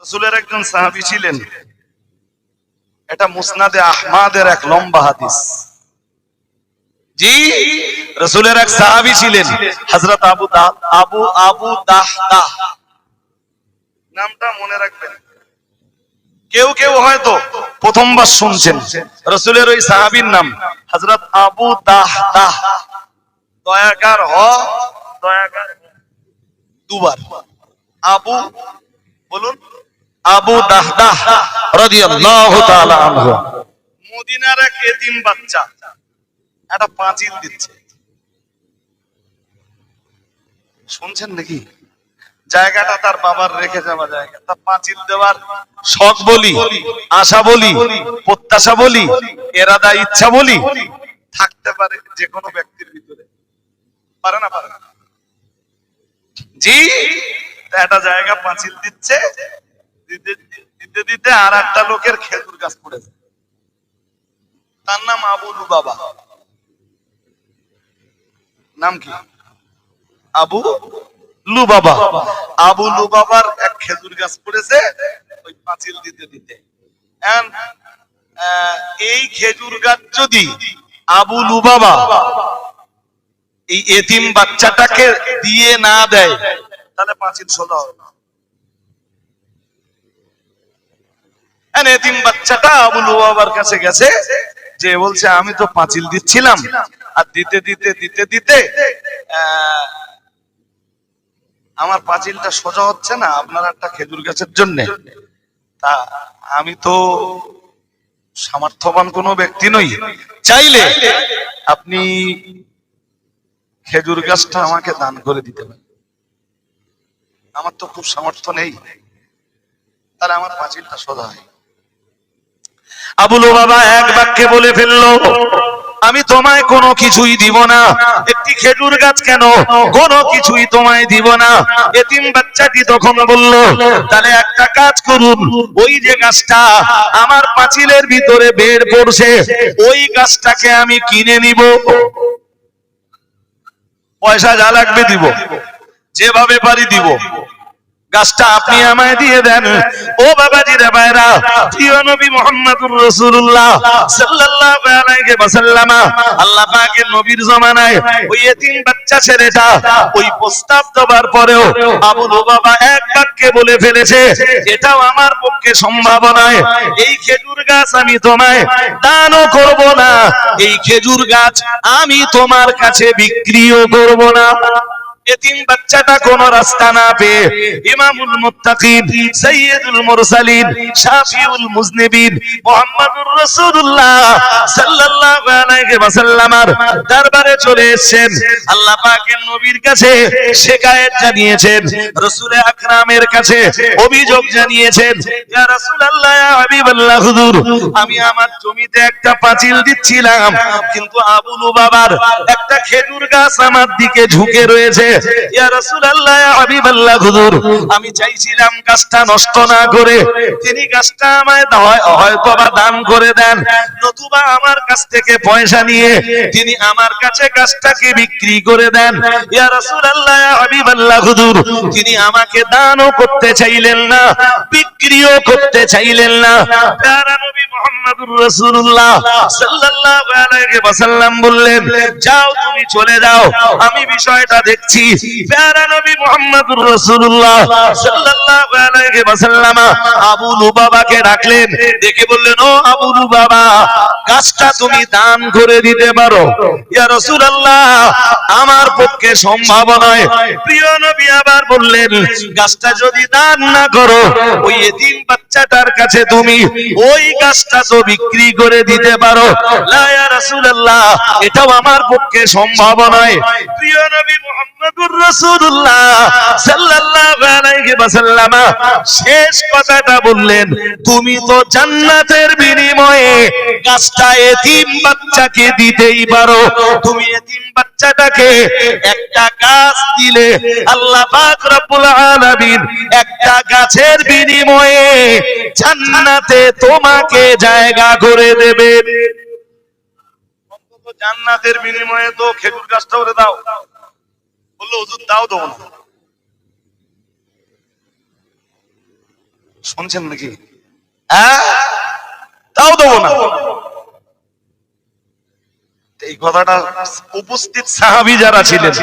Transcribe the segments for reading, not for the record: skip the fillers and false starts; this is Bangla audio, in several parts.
রাসূলের একজন সাহাবী ছিলেন, এটা মুসনাদে আহমদের এক লম্বা হাদিস। জি, রাসূলের এক সাহাবী ছিলেন হযরত আবু দাহদাহ, নামটা মনে রাখবেন। কেউ কেউ হয়তো প্রথমবার শুনছেন। রাসূলের ওই সাহাবীর নাম হযরত আবু দাহদাহ, দয়াকার হ, দয়াকার দুবার আবু, বলুন আবু দাহদাহ রাদিয়াল্লাহু তাআলা আনহু। মদিনার এক এতিম বাচ্চা একটা পাঁচিল দিচ্ছে, শুনছেন নাকি? জায়গাটা তার বাবার রেখে যাওয়া জায়গা, তার পাঁচিল দেওয়ার শখ বলি, আশা বলি, প্রত্যাশা বলি, এরাদা ইচ্ছা বলি থাকতে পারে যে কোনো ব্যক্তির ভিতরে, পারে না? পারে না? জি, একটা জায়গা পাঁচিল দিচ্ছে, দিতে দিতে দিতে আর একটা লোকের খেজুর গাছ পড়েছে, তার নাম আবু লুবাবা। নাম কি? আবু লুবাবা। আবু লুবাবার এক খেজুর গাছ পড়েছে ওই পাঁচিল দিতে দিতে। এই খেজুর গাছ যদি আবু লুবাবা এই এতিম বাচ্চাটাকে দিয়ে না দেয় তাহলে পাঁচিল সোজা হবে না। এতিম বাচ্চাটা আবু লুবাবার কাছে গেছে, যে বলছে আমি তো পাঁচিল দিচ্ছিলাম আর দিতে দিতে দিতে দিতে আমার পাঁচিলটা সোজা হচ্ছে না আপনার একটা খেজুর গাছের জন্য। তা আমি তো সামর্থ্যবান কোনো ব্যক্তি নই, চাইলে আপনি খেজুর গাছটা আমাকে দান করে দিতে পারেন। আমার তো খুব সামর্থ্য নেই, তাহলে আমার পাঁচিলটা সোজা হয়। আবু লুবাবা এক বাক্যে বলে ফেললো, আমি তোমায় কোনো কিছুই দিব না। একটি খেজুর গাছ কেন, কোনো কিছুই তোমায় দিব না। এতিম বাচ্চাটি তখন বলল, তাহলে একটা কাজ করুন, ওই যে গাছটা আমার পাঁচিলের ভিতরে বের পড়ছে ওই গাছটাকে আমি কিনে নিব, পয়সা যা লাগবে দিব, যেভাবে পারি দিব, গাছটা আপনি আমায় দিয়ে দেন। ও বাবাজি রে ভাইরা, প্রিয় নবী মুহাম্মদুর রাসূলুল্লাহ সাল্লাল্লাহু আলাইহি ওয়াসাল্লাম, আল্লাহ পাকের নবীর জামানায় ওই এতিম বাচ্চা ছেলেটা ওই প্রস্তাব দেওয়ার পরেও আবু লুবাবা এক বাক্যে বলে ফেলেছে, এটাও আমার পক্ষে সম্ভব নয়, এই খেজুর গাছ আমি তোমায় দানও করব না, এই খেজুর গাছ আমি তোমার কাছে বিক্রিও করব না। এতিম বাচ্চাটা কোন রাস্তা না পেয়ে ইমামুল মুত্তাকিন, সাইয়্যিদুল মুরসালিন, শাফিউল মুজনিবিন মুহাম্মদুর রাসূলুল্লাহ সাল্লাল্লাহু আলাইহি ওয়াসাল্লামের দরবারে চলে এসেছেন। আল্লাহ পাকের নবীর কাছে শিকায়েত জানিয়েছেন, রাসূল আকরামের কাছে অভিযোগ জানিয়েছেন, ইয়া রাসূলুল্লাহ, ইয়া হাবিবাল্লাহ, হুজুর আমি আমার জমিতে একটা পাঁচিল দিচ্ছিলাম, কিন্তু আবু লুবাবার একটা খেজুর গাছ আমার দিকে ঝুঁকে রয়েছে। ইয়া রাসূলুল্লাহ, ইয়া হাবিবাল্লাহ, হুজুর আমি চাইছিলাম গাছটা নষ্ট না করে তিনি গাছটা আমায় হয়তো বা দান করে দেন, নতুবা আমার কাছ থেকে পয়সা নিয়ে তিনি আমার কাছে গাছটাকে বিক্রি করে দেন। ইয়া রাসূলুল্লাহ, ইয়া হাবিবাল্লাহ, হুজুর তিনি আমাকে দানও করতে চাইলেন না, বিক্রিও করতে চাইলেন না। প্যারা নবী মুহাম্মদুর রাসূলুল্লাহ সাল্লাল্লাহু আলাইহি ওয়াসাল্লাম বললেন, যাও তুমি চলে যাও, আমি বিষয়টা দেখছি। প্যারা নবী মুহাম্মদুর রাসূলুল্লাহ সাল্লাল্লাহু আলাইহি ওয়াসাল্লাম আবু লুবাবাকে ডাকলেন, ডেকে বললেন, ও আবু লুবাবা, গাছটা তুমি দান করে দিতে পারো? ইয়া রাসূলুল্লাহ, আমার পক্ষে সম্ভব নয়। প্রিয় নবী আবার বললেন, গাছটা যদি দান না করো ওই এতিম বাচ্চাটার কাছে তুমি ওই গাছটা তো বিক্রি করে দিতে পারো। লা ইয়া রাসূলুল্লাহ, এটাও আমার পক্ষে সম্ভব নয়। প্রিয় নবী মুহাম্মদুর রাসূলুল্লাহ সাল্লাল্লাহু আলাইহি ওয়াসাল্লাম শেষ কথাটা বললেন, তুমি তো জান্নাতের বিনিময়ে গাছটা এতিম বাচ্চাকে দিতেই পারো। তুমি এতিম বাচ্চাটাকে একটা গাছ দিলে আল্লাহ পাক রব্বুল আলামিন একটা গাছের বিনিময়ে জান্নাতে তোমাকে জায়গা করে দেবেন। অন্তত জান্নাতের বিনিময়ে তো খেজুর গাছটা করে দাও। বললো হুজুর দাও, দেবো না। শুনছেন নাকি? তাও দেবো না। এই কথাটা উপস্থিত সাহাবী যারা ছিলেন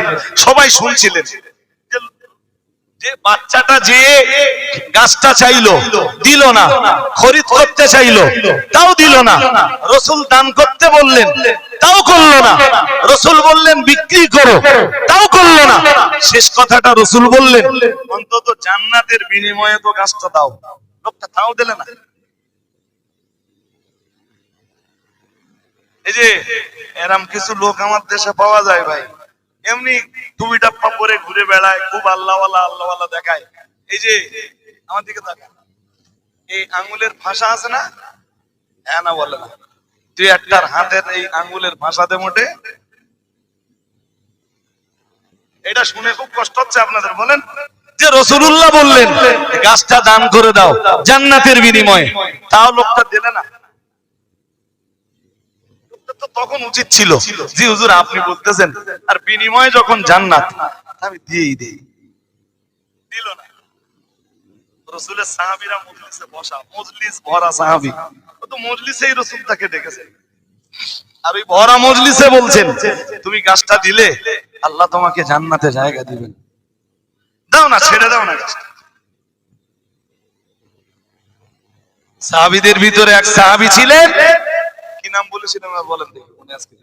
সবাই শুনছিলেন। যে বাচ্চাটা যে গাছটা চাইলো দিল না, খরিদ করতে চাইলো তাও দিল না, রাসূল দান করতে বললেন তাও করলো না, রাসূল বললেন বিক্রি করো তাও করলো না। শেষ কথাটা রাসূল বললেন অন্তত জান্নাতের বিনিময়ে তো গাছটা দাও, লোকটা তাও দিলে না। এই যে এরম কিছু লোক আমার দেশে পাওয়া যায় ভাই, এমনি টুপি টাপ্পা পরে ঘুরে বেড়ায়, খুব আল্লাহওয়ালা দেখায়। এই যে আমার দিকে তাকান, এই আঙ্গুলের ভাষা আছে না, হ্যাঁ না বলে না, তুই একটার হাতের এই আঙ্গুলের ভাষাতে মোটে। এটা শুনে খুব কষ্ট হচ্ছে আপনাদের, বলেন যে রাসূলুল্লাহ বললেন গাছটা দান করে দাও জান্নাতের বিনিময়ে, তাও লোকটা দিলে না। তখন উচিত ছিল জি হুজুর আপনি বলতেছেন আর বিনিময়ে যখন জান্নাত আমি দিয়েই দেই, দিল না। রাসূলের সাহাবীরা মজলিসে বসা, মজলিস ভরা সাহাবী, তো মজলিসেই রাসূল তাকে ডেকেছে, আর ওই ভরা মজলিসে বলছেন তুমি গাছটা দিলে আল্লাহ তোমাকে জান্নাতে জায়গা দিবেন, দাও না, ছেড়ে দাও না গাছটা। সাহাবীদের ভিতরে এক সাহাবী ছিলেন, কি নাম বলেছিলেন বলেন দেখি, মনে আজকে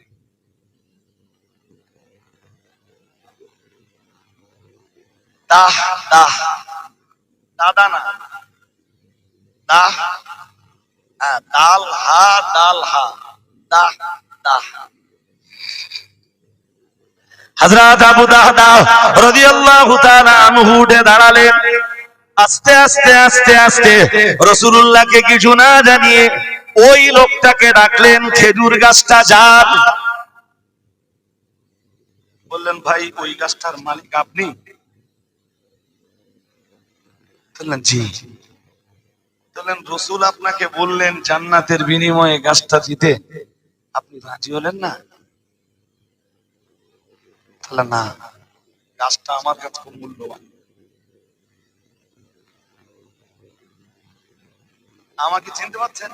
দাহ দাহ দাদা না দাহ, দাল হা দাহ দাহ। হযরত আবু দাহদা রাদিয়াল্লাহু তাআলা আনহু উঠে দাঁড়ালেন, আস্তে আস্তে আস্তে আস্তে রাসূলুল্লাহকে কিছু না জানিয়ে ওই লোকটাকে ডাকলেন, খেজুর গাছটা যার। বললেন ভাই ওই গাছটার মালিক আপনি? বললেন জি। বললেন রাসূল আপনাকে বললেন জান্নাতের বিনিময়ে গাছটা দিতে, আপনি রাজি হলেন না? বললেন না, গাছটা আমার কাছে খুব মূল্যবান, আমাকে চিনতে পারছেন?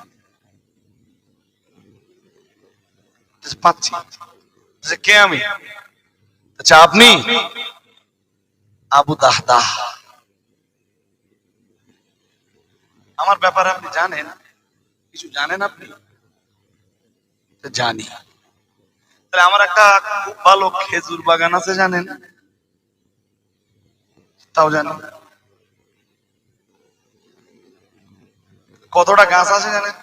পাচ্ছি। কে আমি? আচ্ছা আপনি আবু দাহদাহ, আমার ব্যাপারে আপনি জানেন? কিছু জানেন আপনি? জানি। তাহলে আমার একটা খুব ভালো খেজুর বাগান আছে, জানেন? তাও জানেন। কতটা গাছ আছে জানেন?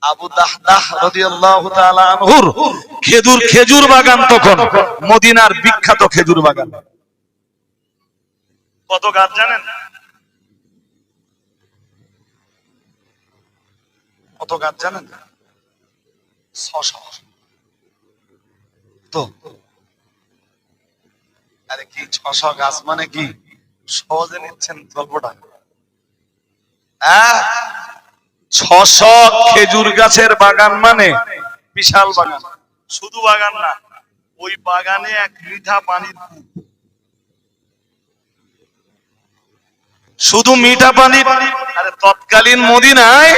আবু দাহদাহ রাদিয়াল্লাহু তাআলা আনহুর খেজুর বাগান তখন মদিনার বিখ্যাত খেজুর বাগান। কত গাছ জানেন? কত গাছ জানেন? 600। তো আরে কি 600 গাছ মানে কি সহজে নিচ্ছেন গল্পটা? 600 খেজুর গাছের বাগান মানে বিশাল বাগান। শুধু বাগান না, ওই বাগানে এক মিঠা পানির কূপ, শুধু মিঠা পানির। আরে তৎকালীন মদিনায়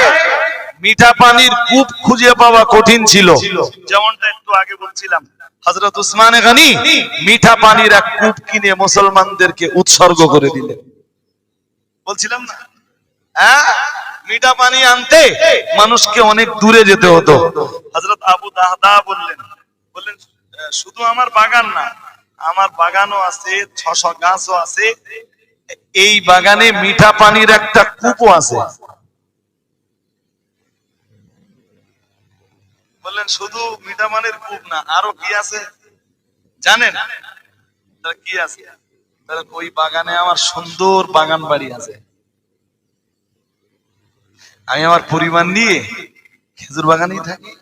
মিঠা পানির কূপ খুঁজে পাওয়া কঠিন ছিল, যেমনটা একটু আগে বলছিলাম হযরত উসমান গনি মিঠা পানির এক কূপ কিনে মুসলমানদেরকে উৎসর্গ করে দিলেন, বলছিলাম না? মিঠা পানি আনতে মানুষকে অনেক দূরে যেতে হতো। হযরত আবু দাহদা বললেন শুধু আমার বাগান না, আমার বাগানও আছে, 600 গাছও আছে, এই বাগানে মিঠা পানির একটা কূপও আছে। বললেন শুধু মিঠা পানির কূপ না, আরো কি আছে জানেন? কি আছে? ওই বাগানে আমার সুন্দর বাগান বাড়ি আছে, আমি আমার পরিবার নিয়ে খেজুর বাগানেই থাকি।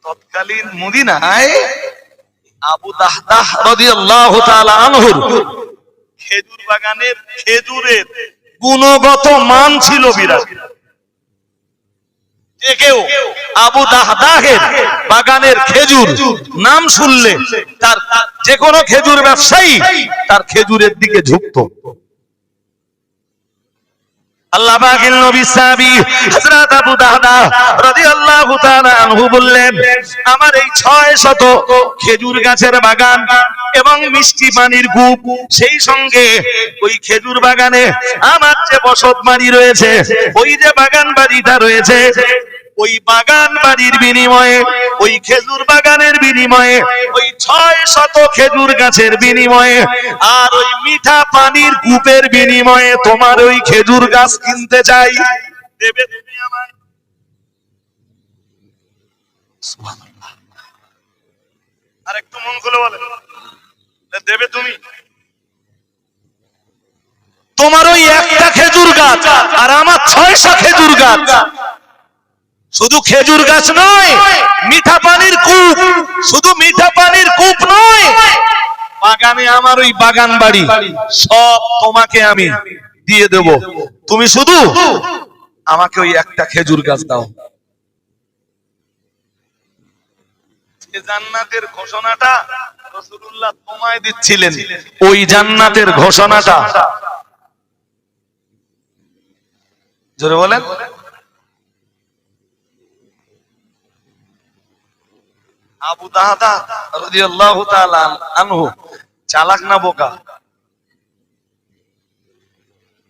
তৎকালীন মদিনায় আবু দাহদাহ রাদিয়াল্লাহু তাআলা আনহুর খেজুর বাগানের খেজুরের গুণগত মান ছিল বিরাট। যে কেউ আবু দাহদাহের বাগানের খেজুর নাম শুনলে তার যে কোনো খেজুর ব্যবসায়ী তার খেজুরের দিকে ঝুঁকতো। আল্লাহ পাকের নবী সাহাবী হযরত আবু দাহদা রাদিয়াল্লাহু তাআলা আনহু বললেন, আমার এই 600 খেজুর গাছের বাগান এবং মিষ্টি পানির কূপ, সেই সঙ্গে ওই খেজুর বাগানে আমার যে বসত বাড়ি রয়েছে, ওই যে বাগান বাড়িটা রয়েছে, ওই বাগান বাড়ির বিনিময়ে, ওই খেজুর বাগানের বিনিময়ে, ওই 600 খেজুর গাছের বিনিময়ে আর ওই মিঠা পানির কূপের বিনিময়ে তোমার ওই খেজুর গাছ কিনতে চাই, দেবে তুমি আমায়? সুবহানাল্লাহ। আর একটু মন খুলে বলেন, দেবে তুমি? তোমার ওই একটা খেজুর গাছ আর আমার 600 খেজুর গাছ। শুধু খেজুর গাছ নয়, মিঠা পানির কূপ, শুধু মিঠা পানির কূপ নয়, বাগানে আমার ওই বাগান বাড়ি সব তোমাকে আমি দিয়ে দেব, তুমি শুধু আমাকে ওই একটা খেজুর গাছ দাও। যে জান্নাতের ঘোষণাটা রাসূলুল্লাহ তোমায় দিচ্ছিলেন, ওই জান্নাতের ঘোষণাটা জোরে বলেন। আবু দাহদা রাদিয়াল্লাহু তাআলা আনহু চালাক না বোকা?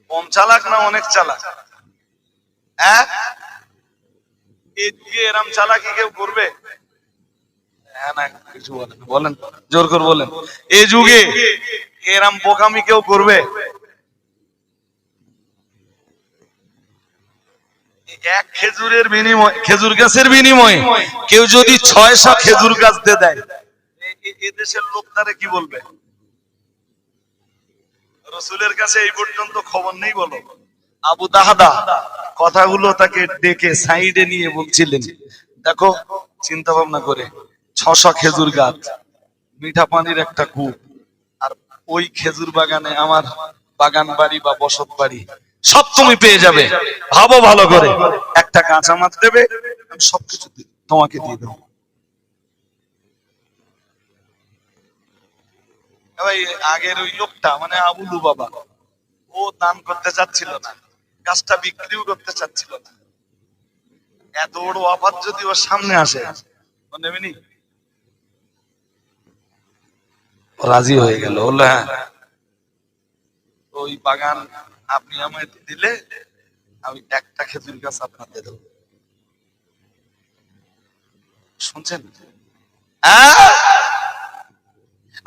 কম চালাক না অনেক চালাক? হ্যাঁ, এই যুগে এরম চালাকি কেউ করবে? হ্যাঁ না, কিছু বলেন, বলেন জোর করে বলেন, এই যুগে এরম বোকামি কেউ করবে? এক খেজুরের বিনিময়ে, খেজুর গাছের বিনিময়ে কেউ যদি 600 খেজুর গাছ দিয়ে দেয়, এই দেশের লোক তারে কি বলবে? রাসূলের কাছে এই পর্যন্ত খবর নেই বলো। আবু দাহদা কথাগুলো তাকে ডেকে সাইডে নিয়ে বলছিলেন, দেখো চিন্তা ভাবনা করে 600 খেজুর গাছ, মিঠা পানির একটা কূপ, আর ওই খেজুর বাগানে আমার বাগান বাড়ি বা বসত বাড়ি সব তুমি পেয়ে যাবে। ভাবো ভালো করে, একটা গাছ আমার দেবে, আমি সবকিছু তোমাকে দিয়ে দেবো। ভাই আগের ওই লোকটা মানে আবুলু বাবা, ও দান করতে চাচ্ছিল না, গাছটা বিক্রিও করতে চাচ্ছিল না। এত বড় অফার যদি ওর সামনে আসে, ও নেবেনি? রাজি হয়ে গেল, বললো হ্যাঁ, ওই বাগান আপনি আমায় দিলে আমি একটা খেজুর গাছ আপনাদের দেবো। শুনছেন?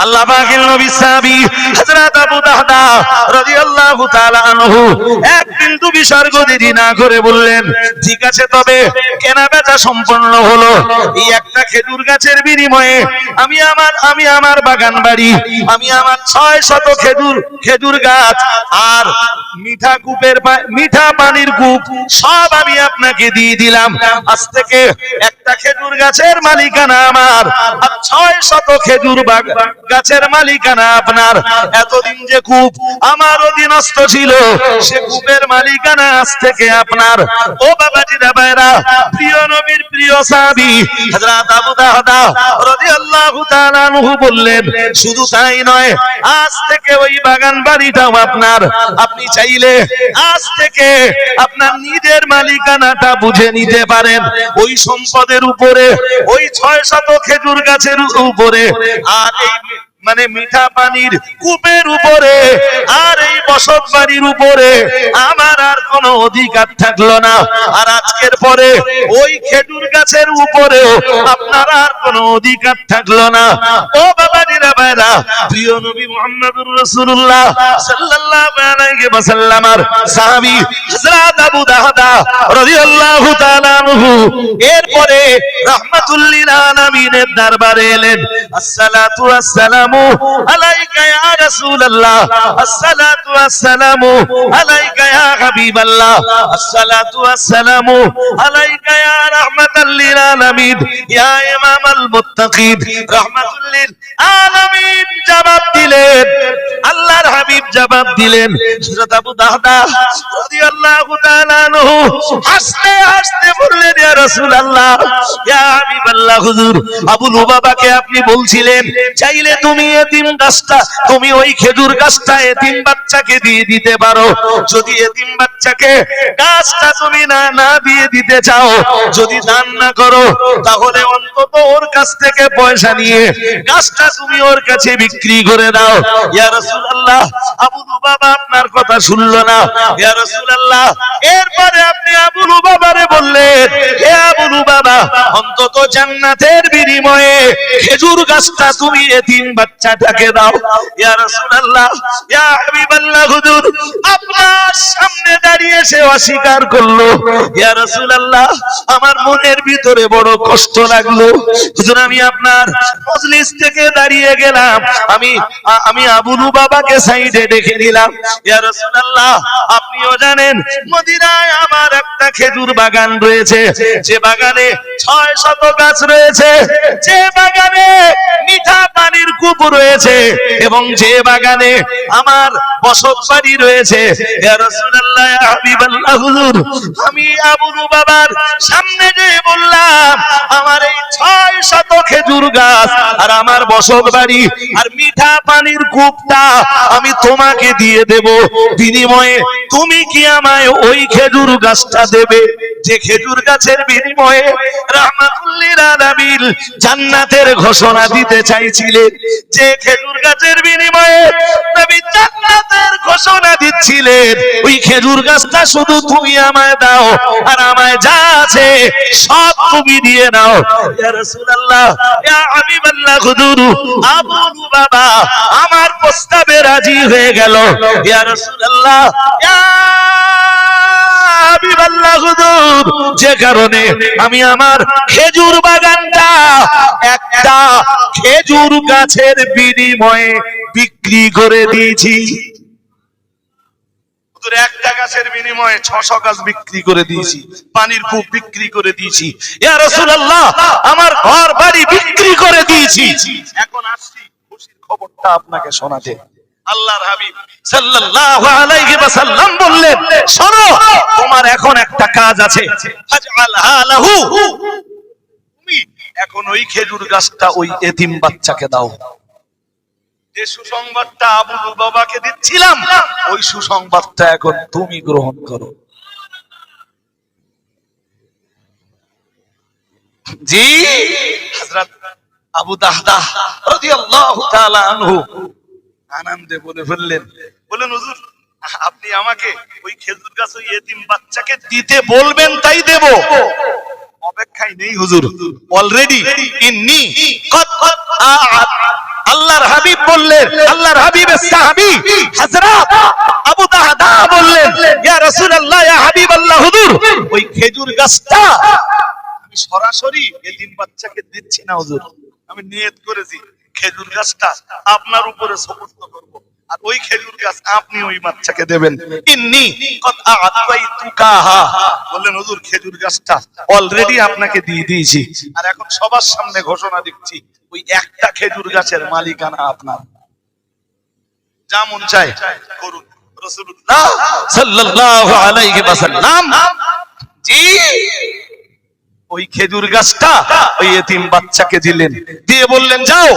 আল্লাহ পাকের নবী সাহাবী হযরত আবু দাহদা রাদিয়াল্লাহু তাআলা আনহু এক বিন্দু বিসর্গ দেরি না করে বললেন, ঠিক আছে, তবে কেনা বেচা সম্পন্ন হলো। এই একটা খেজুর গাছের বিনিময়ে আমি আমার বাগান বাড়ি, আমি আমার 600 খেজুর গাছ আর মিঠা পানির কূপ সব আমি আপনাকে দিয়ে দিলাম। আজ থেকে একটা খেজুর গাছের মালিকানা আমার, আর 600 খেজুর গাছের মালিকানা আপনার। এতদিন যে কূপ আমার অধীনস্থ ছিল, সে কূপের মালিকানা আজ থেকে আপনার। ও বাবাজিরা ভাইরা, প্রিয় নবীর প্রিয় সাহাবী হযরত আবু দাহদা রাদিয়াল্লাহু তাআলা আনহু বললেন, শুধু তাই নয়, আজ থেকে ওই বাগান বাড়িটাও আপনার। আপনি চাইলে আজ থেকে আপনার নিজের মালিকানাটা বুঝে নিতে পারেন ওই সম্পদের উপরে, ওই 600 খেজুর গাছের উপরে, আর এই মানে মিঠা পানির কূপের উপরে, আর এই বসত বাড়ির উপরে আমার আর কোনো অধিকার থাকলো না। আর আজকের পরে ওই খেজুর গাছের উপরেও আপনার আর কোনো অধিকার থাকলো না। ও বাবাজিরা ভাইরা, প্রিয় নবী মুহাম্মদুর রাসূলুল্লাহ সাল্লাল্লাহু আলাইহি ওয়াসাল্লামের সাহাবী হযরত আবু দাহদা রাদিয়াল্লাহু তাআলা আনহু এরপরে রাহমাতুল লিল আলামিনের দরবারে এলেন। আসসালাতু ওয়াসসালামু আলাইকা ইয়া রাসূলুল্লাহ, আসসালাতু ওয়াসসালামু আলাইকা ইয়া হাবিবাল্লাহ, আসসালাতু ওয়াসসালামু আলাইকা ইয়া রাহমাতাল লিল আলামিন, ইয়া ইমামাল মুত্তাকিন। রাহমাতুল লিল আলামিন জবাব দিলেন, আল্লাহর হাবিব জবাব দিলেন, হযরত আবু দাহদা রাদিয়াল্লাহু তাআলা আনহু হাসতে হাসতে বললেন, ইয়া রাসূলুল্লাহ, ইয়া হাবিবাল্লাহ, হুজুর আবু লুবাবাকে আপনি বলছিলেন চাইলে তুমি এতিম গাছটা, তুমি ওই খেজুর গাছটা এতিম বাচ্চাকে দিয়ে দিতে পারো। যদি এতিম বাচ্চাকে গাছটা তুমি না দিয়ে দিতে চাও, যদি দান না করো, তাহলে অন্তত ওর কাছ থেকে পয়সা নিয়ে গাছটা তুমি ওর কাছে বিক্রি করে দাও। ইয়া রাসূলুল্লাহ, আবু লুবাবা আপনার কথা শুনলো না। ইয়া রাসূলুল্লাহ, এরপরে আপনি আবু লুবাবারে বললেন, হে আবু লুবাবা, অন্তত জান্নাতের বিনিময়ে খেজুর গাছটা তুমি এতিম বাচ্চাটাকে দাও। ইয়া রাসূলুল্লাহ, ইয়া হাবিবাল্লাহ, হুজুর আপনার সামনে দাঁড়িয়ে সে অস্বীকার করলো। ইয়া রাসূলুল্লাহ, আমার মনের ভিতরে বড় কষ্ট লাগলো। হুজুর আমি আপনার মজলিস থেকে দাঁড়িয়ে গেলাম, আমি আবু লুবাবাকে সাইডে ডেকে নিলাম। ইয়া রাসূলুল্লাহ, আপনিও জানেন মদিনায় আমার একটা খেজুর বাগান রয়েছে, যে বাগানে 600 গাছ রয়েছে, যে বাগানে মিঠা পানির কূপ রয়েছে, এবং যে বাগানে আমার বসত বাড়ি রয়েছে। ইয়া রাসূলুল্লাহ, ইয়া হাবিবাল্লাহ, হুজুর আমি আবু লুবাবার সামনে যেয়ে বললাম, আমার এই 600 খেজুর গাছ আর আমার বসত বাড়ি আর মিঠা পানির কূপটা আমি তোমাকে দিয়ে দেব, বিনিময়ে তুমি কি আমায় ওই খেজুর গাছটা দেবে, যে খেজুর গাছের বিনিময়ে রাহমাতুল লিল আলামিন জান্নাতের ঘোষণা দিতে চাইছিলেন, যে খেজুর গাছের বিনিময়ে নবী জান্নাতের ঘোষণা দিচ্ছিলেন, ওই খেজুর গাছটা শুধু তুমি আমায় দাও, আর আমায় যা আছে সব তুমি দিয়ে নাও। ইয়া রাসূলুল্লাহ, ইয়া হাবিবাল্লাহ, হুজুর আবু লুবাবা আমার প্রস্তাবে রাজি হয়ে গেল। ইয়া রাসূলুল্লাহ, ইয়া হাবিবাল্লাহ, হুজুর যে কারণে আমি আমার খেজুর বাগানটা একটা খেজুর গাছের বিনিময়ে বিক্রি করে দিয়েছি। একটা গাছের বিনিময়ে 600 গাছ বিক্রি করে দিয়েছি, পানির কূপ বিক্রি করে দিয়েছি। ইয়া রাসূলুল্লাহ, আমার ঘর বাড়ি বিক্রি করে দিয়েছি। এখন আসছি খুশির খবরটা আপনাকে শোনাতে। আল্লাহর হাবিব সাল্লাল্লাহু আলাইহি ওয়াসাল্লাম বললেন, শোনো, তোমার এখন একটা কাজ আছে, ফাজআলহা লাহু, তুমি এখন ওই খেজুর গাছটা ওই এতিম বাচ্চাকে দাও। যে সুসংবাদটা আবু লুবাবাকে দিচ্ছিলাম, ওই সুসংবাদটা এখন তুমি গ্রহণ করো। জি, হযরত আবু দাহদা রাদিয়াল্লাহু তাআলা আনহু আনন্দে বলে ফেললেন, বলেন হুজুর আপনি আমাকে ওই খেজুর গাছ ওই এতিম বাচ্চাকে দিতে বলবেন, তাই দেব। অপেক্ষায় নেই হুজুর, অলরেডি ইন্নী কদ আ'আত। আল্লাহর হাবিব বললেন, আল্লাহর হাবিবের সাহাবী হযরত আবু দাহদা বললেন, ইয়া রাসূলুল্লাহ, ইয়া হাবিবাল্লাহ, হুজুর ওই খেজুর গাছটা আমি সরাসরি এতিম বাচ্চাকে দিচ্ছি না হুজুর, আমি নিয়ত করেছি খেজুর গাছটা আপনার উপরে সুপুর্দ করব, আর ওই খেজুর গাছ আপনি ওই বাচ্চাকে দেবেন। ইন্নী কদ আ'তাইতুকাহা, বললেন হুজুর খেজুর গাছটা অলরেডি আপনাকে দিয়ে দিয়েছি, আর এখন সবার সামনে ঘোষণা দিচ্ছি ওই একটা খেজুর গাছের মালিকানা আপনার, যা মন চায় করুন। রাসূলুল্লাহ সাল্লাল্লাহু আলাইহি ওয়াসাল্লাম জি ওই খেজুর গাছটা ওই এতিম বাচ্চাকে দিলেন, দিয়ে বললেন, যাও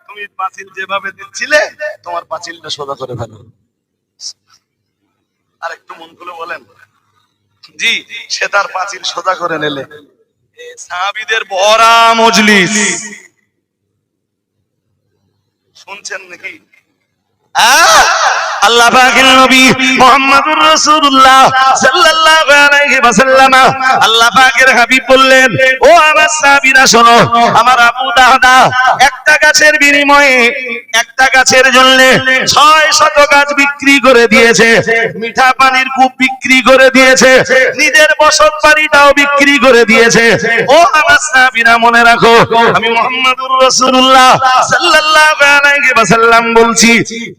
তুমি পাঁচিল যেভাবে দিচ্ছিলে তোমার পাঁচিলটা সোজা করে ফেলো। আর একটু মন খুলে বলেন। জি, সে তার পাঁচিল সোজা করে নিলে। সাহাবীদের ভরা মজলিস, শুনছেন নাকি? আল্লাহ পাকের নবী মুহাম্মদুর রাসূলুল্লাহ সাল্লাল্লাহু আলাইহি ওয়াসাল্লাম, আল্লাহ পাকের হাবিব বললেন, ও আমার সাহাবীরা শোনো, আমার আবু দাহদা একটা গাছের বিনিময়ে, একটা গাছের জন্য 600 গাছ বিক্রি করে দিয়েছে, মিঠা পানির কূপ বিক্রি করে দিয়েছে, নিজের বসত বাড়িটাও বিক্রি করে দিয়েছে। ও আমার সাহাবীরা মনে রাখো, আমি মুহাম্মদুর রাসূলুল্লাহ সাল্লাল্লাহু আলাইহি ওয়াসাল্লাম বলছি,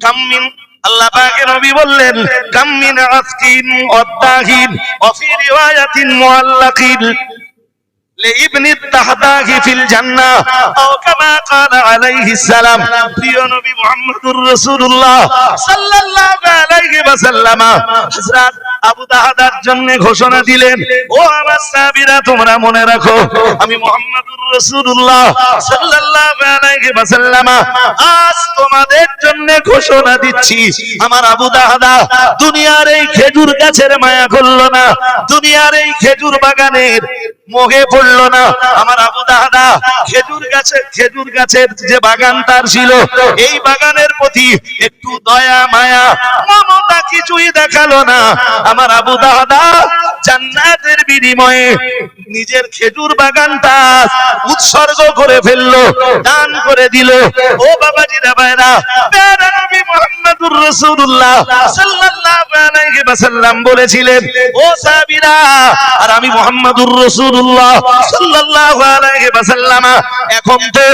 কামিন, আল্লাহ পাকের নবী বললেন, কামিন আফকিন ওয়াদাহিন ওয়া ফি রিওয়ায়াতিন মুআল্লাকিন লিইবনি তাহতাহি ফিল জান্নাহ আও কামা ক্বালা আলাইহিস সালাম। প্রিয় নবী মুহাম্মদুর রাসূলুল্লাহ সাল্লাল্লাহু আলাইহি ওয়াসাল্লাম হযরত আবু দাহদার জন্য ঘোষণা দিলেন, ও আমার সাহাবীরা তোমরা মনে রাখো, আমি মুহাম্মদুর রাসূলুল্লাহ সাল্লাল্লাহু আলাইহি ওয়াসাল্লাম আজ তোমাদের জন্য ঘোষণা দিচ্ছি, আমার আবু দাহদা দুনিয়ার এই খেজুর গাছের মায়া করলো না, দুনিয়ার এই খেজুর বাগানের মোহে পড়লো না। আমার আবু দাহদা খেজুর গাছের যে বাগান তার ছিল, এই বাগানের প্রতি একটু দয়া মায়া মমতা কিছুই দেখালো না। আমার আবু দাহদা জান্নাতের বিনিময়ে নিজের খেজুর বাগানটা উৎসর্গ করে ফেললো, দান করে দিল। ও বাবাজিরা ভাইরা, প্যারা নবী মুহাম্মদুর রাসূলুল্লাহ সাল্লাল্লাহু আলাইহি ওয়াসাল্লাম বলেছিলেন, ও সাহাবীরা, আর আমি মুহাম্মদুর রাসূলুল্লাহ সাল্লাল্লাহু আলাইহি ওয়াসাল্লাম এখন তো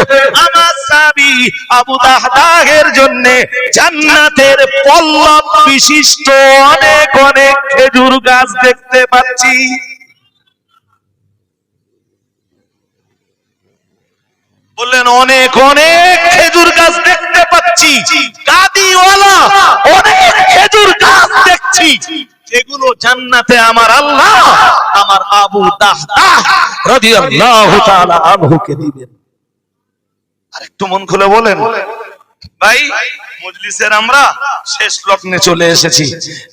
আমার সাহাবী আবু দাহদাহের জন্য জান্নাতের পল্লব বিশিষ্ট অনেক অনেক খেজুর গাছ দেখতে পাচ্ছি। বললেন অনেক অনেক খেজুর গাছ দেখতে পাচ্ছি, কাদিওয়ালা অনেক খেজুর গাছ দেখছি, যেগুলো জান্নাতে আমার আল্লাহ আমার আবু দাহদাহ রাদিয়াল্লাহু তাআলা আনহুকে দিবেন। আরেকটু মন খুলে বলেন ভাই, মজলিসের আমরা শেষ লগ্নে চলে এসেছি।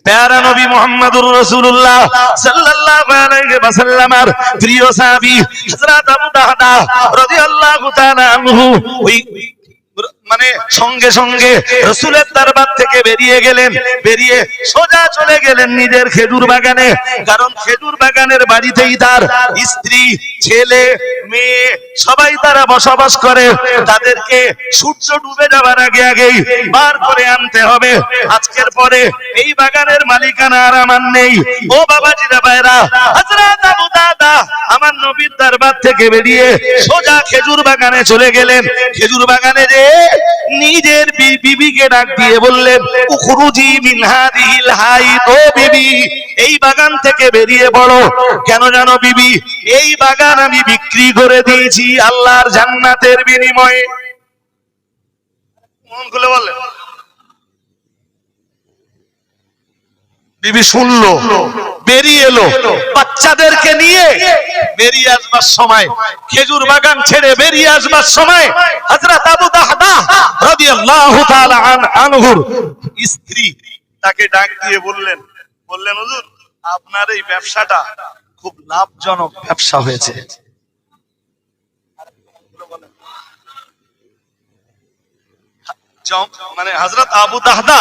প্যারা নবী মুহাম্মদুর রাসূলুল্লাহ সাল্লাল্লাহু আলাইহি ওয়াসাল্লামের প্রিয় সাহাবী হযরত আবু দাহদা রাদিয়াল্লাহু তাআলা আনহু ওই মানে সঙ্গে সঙ্গে রাসূলের দরবার থেকে বেরিয়ে গেলেন, বেরিয়ে সোজা চলে গেলেন নিজের খেজুর বাগানে। কারণ খেজুর বাগানের বাড়িতেই তার স্ত্রী, ছেলে, মেয়ে সবাই তারা বসবাস করে। তাদেরকে সূর্য ডুবে যাওয়ার আগে আগেই বার করে আনতে হবে। আজকের পরে এই বাগানের মালিকানা আর আমার নেই। ও বাবাজিরা ভাইরা, হযরত আবু দাহদা আমার নবীর দরবার থেকে বেরিয়ে সোজা খেজুর বাগানে চলে গেলেন। খেজুর বাগানে যে নিজের বিবিকে ডাক দিয়ে বললেন, উখরুজি মিন হাদিহিল হাইত, ও বিবি এই বাগান থেকে বেরিয়ে পড়ো। কেন জানো বিবি, এই বাগান আমি বিক্রি করে দিয়েছি আল্লাহর জান্নাতের বিনিময়ে। মন খুলে বললেন। বিবি শুনলো, বেরিয়ে এলো, বাচ্চাদেরকে নিয়ে বেরিয়ে আসবার সময়, খেজুর বাগান ছেড়ে বেরিয়ে আসবার সময় হযরত আবু দাহদা রাদিয়াল্লাহু তাআলা আনহুর স্ত্রী তাকে ডাক দিয়ে বললেন, হুজুর আপনার এই ব্যবসাটা খুব লাভজনক ব্যবসা হয়েছে। মানে হযরত আবু দাহদা